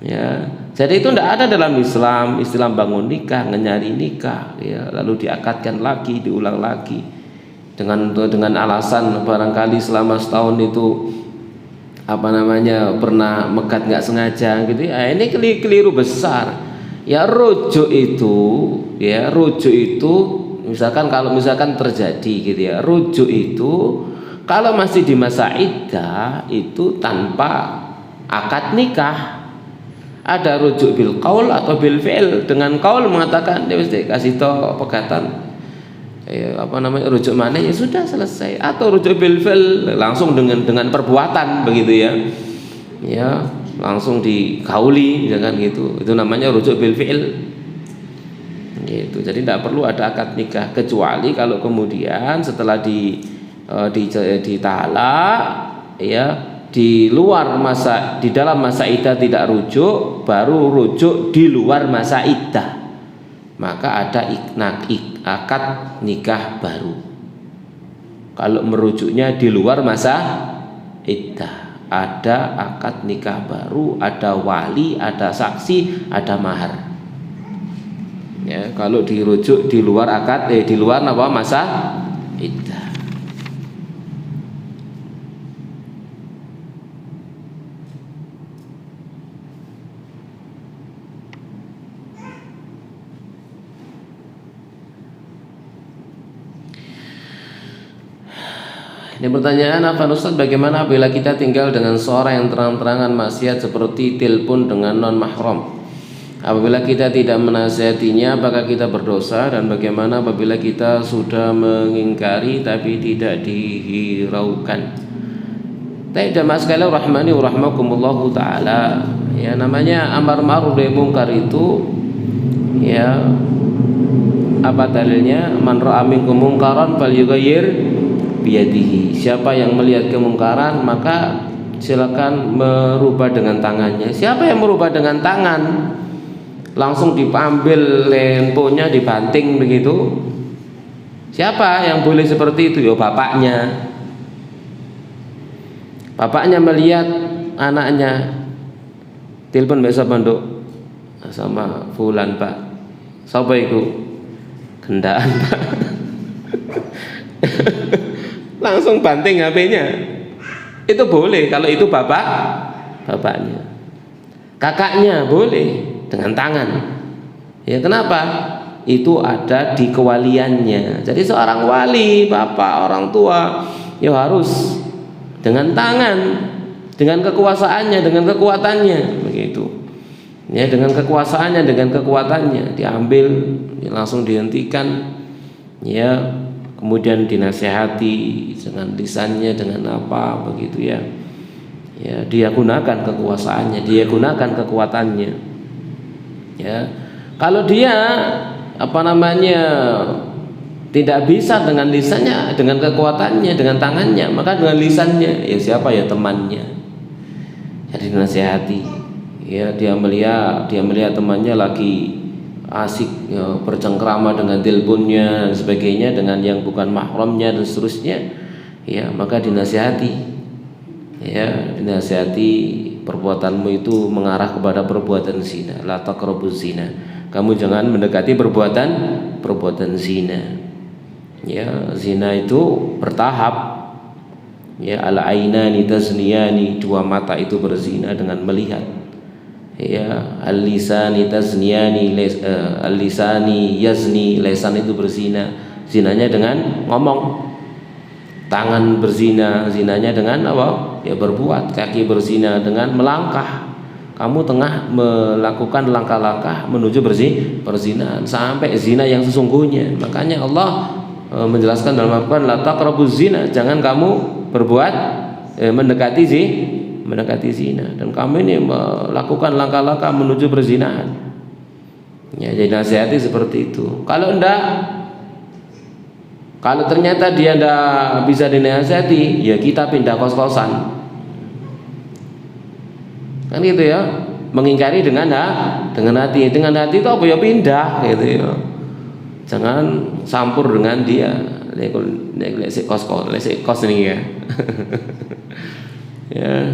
Speaker 1: Ya. Jadi itu tidak ada dalam Islam istilah bangun nikah, nyari nikah ya, lalu diakadkan lagi, diulang lagi. Dengan alasan barangkali selama setahun itu pernah megat nggak sengaja gitu ya. Ini keliru besar. Ya rujuk itu misalkan terjadi gitu ya, rujuk itu kalau masih di masa iddah itu tanpa akad nikah. Ada rujuk bil qaul atau bil fi'il, dengan qaul mengatakan dia mesti kasih tahu pegatan rujuk mana ya sudah selesai, atau rujuk bil fi'il langsung dengan perbuatan begitu ya. Ya langsung dikauli misalkan gitu, itu namanya rujuk bil fi'il gitu. Jadi tidak perlu ada akad nikah, kecuali kalau kemudian setelah ditalak ya, di dalam masa iddah tidak rujuk, baru rujuk di luar masa iddah, maka ada akad nikah baru. Kalau merujuknya di luar masa iddah, ada akad nikah baru, ada wali, ada saksi, ada mahar. Ya, kalau dirujuk di luar akad di luar apa masa iddah. Ini pertanyaan, apa Ustaz, bagaimana apabila kita tinggal dengan seorang yang terang-terangan maksiat seperti telepon dengan non mahram? Apabila kita tidak menasihatinya, apakah kita berdosa? Dan bagaimana apabila kita sudah mengingkari tapi tidak dihiraukan? Tidak mas sekalian rahmani wa rahmakumullahu ta'ala. Ya, namanya amar ma'ruf nahi munkar itu, ya, apa dalilnya? Man ra'a minkum munkaran falyughayyir biyadihi. Siapa yang melihat kemungkaran maka silakan merubah dengan tangannya. Siapa yang merubah dengan tangan? Langsung diambil lemponya, dibanting begitu. Siapa yang boleh seperti itu? Ya bapaknya. Bapaknya melihat anaknya telepon besok banduk sama fulan pak. Siapa itu? Gendaan pak. Langsung banting HP-nya. Itu boleh kalau itu bapaknya. Kakaknya boleh dengan tangan. Ya kenapa? Itu ada di kewaliannya. Jadi seorang wali, bapak, orang tua, ya harus dengan tangan, dengan kekuasaannya, dengan kekuatannya, begitu. Ya dengan kekuasaannya, dengan kekuatannya diambil, ya, langsung dihentikan. Ya kemudian dinasihati dengan lisannya, dengan apa begitu ya. Ya, dia gunakan kekuasaannya, dia gunakan kekuatannya. Ya. Kalau dia tidak bisa dengan lisannya, dengan kekuatannya, dengan tangannya, maka dengan lisannya. Ya siapa ya temannya. Jadi dinasihati. Ya, dia melihat temannya lagi asik ya, bercengkrama dengan teleponnya dan sebagainya, dengan yang bukan mahramnya dan seterusnya, ya maka dinasihati, ya dinasihati, perbuatanmu itu mengarah kepada perbuatan zina, la taqrabuz zina, kamu jangan mendekati perbuatan zina. Ya zina itu bertahap. Ya al ainani tazniyani, dua mata itu berzina dengan melihat. Ya al-lisani tazniyani, al-lisani yazni, lisan itu berzina, zinanya dengan ngomong. Tangan berzina, zinanya dengan apa? Ya berbuat. Kaki berzina dengan melangkah. Kamu tengah melakukan langkah-langkah menuju perzinahan sampai zina yang sesungguhnya. Makanya Allah menjelaskan dalam Al-Quran, la taqrabuz zina, jangan kamu berbuat mendekati zina, dan kami ini melakukan langkah-langkah menuju perzinahan. Ya, jadi nasihati seperti itu. Kalau ternyata dia tidak bisa dinasihati, ya kita pindah kos-kosan. Kan gitu ya. Mengingkari dengan hati. Dengan hati itu apa ya, pindah gitu ya. Jangan campur dengan dia. Lek kos ini ya. Ya.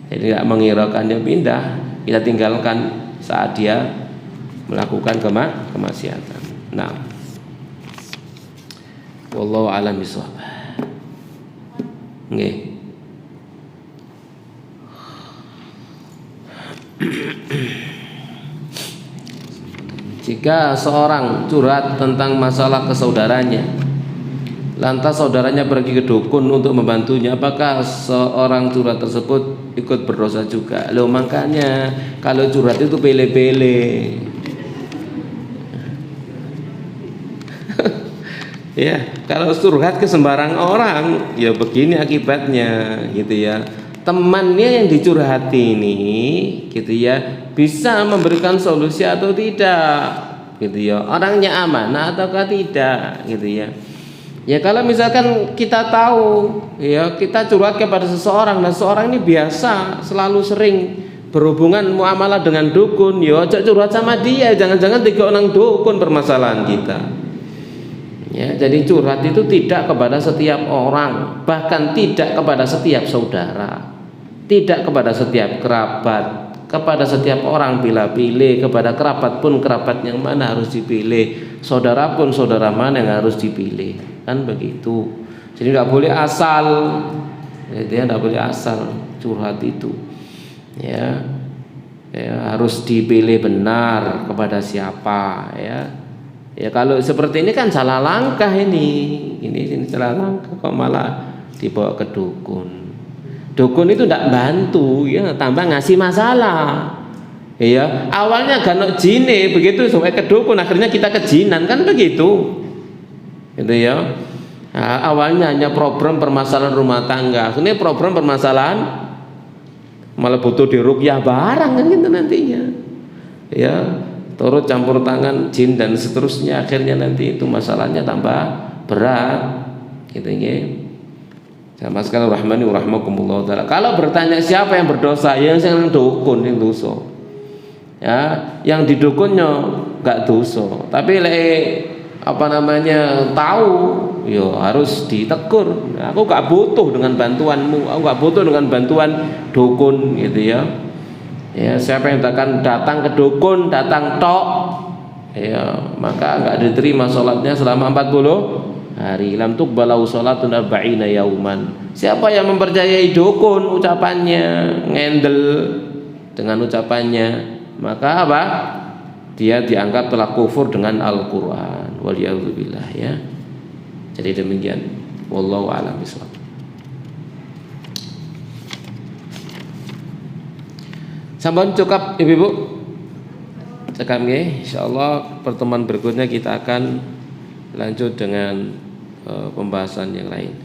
Speaker 1: Jadi tidak menghiraukannya, pindah, kita tinggalkan saat dia melakukan kemaksiatan. Nah, wallahu a'lam bishawab. Nggih. Jika seorang curhat tentang masalah ke saudaranya, lantas saudaranya pergi ke dukun untuk membantunya, apakah seorang curhat tersebut ikut berdosa juga? Loh, makanya kalau curhat itu pele-pele. Ya, kalau curhat ke sembarang orang, ya begini akibatnya, gitu ya. Temannya yang dicurhati ini, gitu ya, bisa memberikan solusi atau tidak, gitu ya. Orangnya amanah ataukah tidak, gitu ya. Ya kalau misalkan kita tahu, ya kita curhat kepada seseorang, dan seseorang ini biasa selalu sering berhubungan muamalah dengan dukun, ya ajak curhat sama dia, jangan-jangan tiga orang dukun permasalahan kita. Ya, jadi curhat itu tidak kepada setiap orang, bahkan tidak kepada setiap saudara, tidak kepada setiap kerabat, kepada setiap orang pilih-pilih, kepada kerabat pun kerabat yang mana harus dipilih, saudara pun saudara mana yang harus dipilih, kan begitu. Jadi tidak boleh asal, dia tidak boleh asal curhat itu, ya, harus dipilih benar kepada siapa, ya. Ya kalau seperti ini kan salah langkah ini salah langkah, kok malah dibawa ke dukun. Dukun itu tidak bantu, ya tambah ngasih masalah. Ya awalnya ganok jine, begitu sampai ke dukun akhirnya kita kejinan, kan begitu. Gitu ya. Nah, awalnya hanya problem permasalahan rumah tangga, akhirnya problem permasalahan malah butuh diruqyah barang kan gitu nantinya. Ya. Turut campur tangan jin dan seterusnya, akhirnya nanti itu masalahnya tambah berat gitu ya. Sama sekali rahmani rahmakumullah taala. Kalau bertanya siapa yang berdosa, yang dukun yang dosa. Ya, yang didukunnya enggak dosa. Tapi tahu, yo harus ditegur. Aku enggak butuh dengan bantuanmu, aku enggak butuh dengan bantuan dukun gitu ya. Ya, siapa yang akan datang ke dukun, datang tok, ya, maka enggak diterima sholatnya selama 40 hari. Lam tuqbalu sholatun 40 yauman. Siapa yang mempercayai dukun ucapannya, ngendel dengan ucapannya, maka apa? Dia dianggap telah kufur dengan Al-Qur'an. Waliyadzubillah, ya. Jadi demikian. Wallahu a'lam bishawab. Sampun cukup Ibu-ibu. Cekap nggih, insyaallah pertemuan berikutnya kita akan lanjut dengan pembahasan yang lain.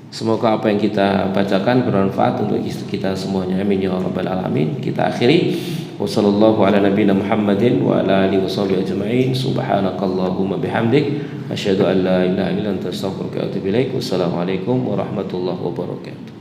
Speaker 1: Semoga apa yang kita bacakan bermanfaat untuk kita semuanya. Amin ya rabbal alamin. Kita akhiri wassallallahu ala nabiyina Muhammadin wa ala alihi washabihi ajmain. Subhanakallahumma bihamdik asyhadu an la ilaha illa anta astaghfiruka wa atubu ilaik. Wassalamualaikum warahmatullahi wabarakatuh.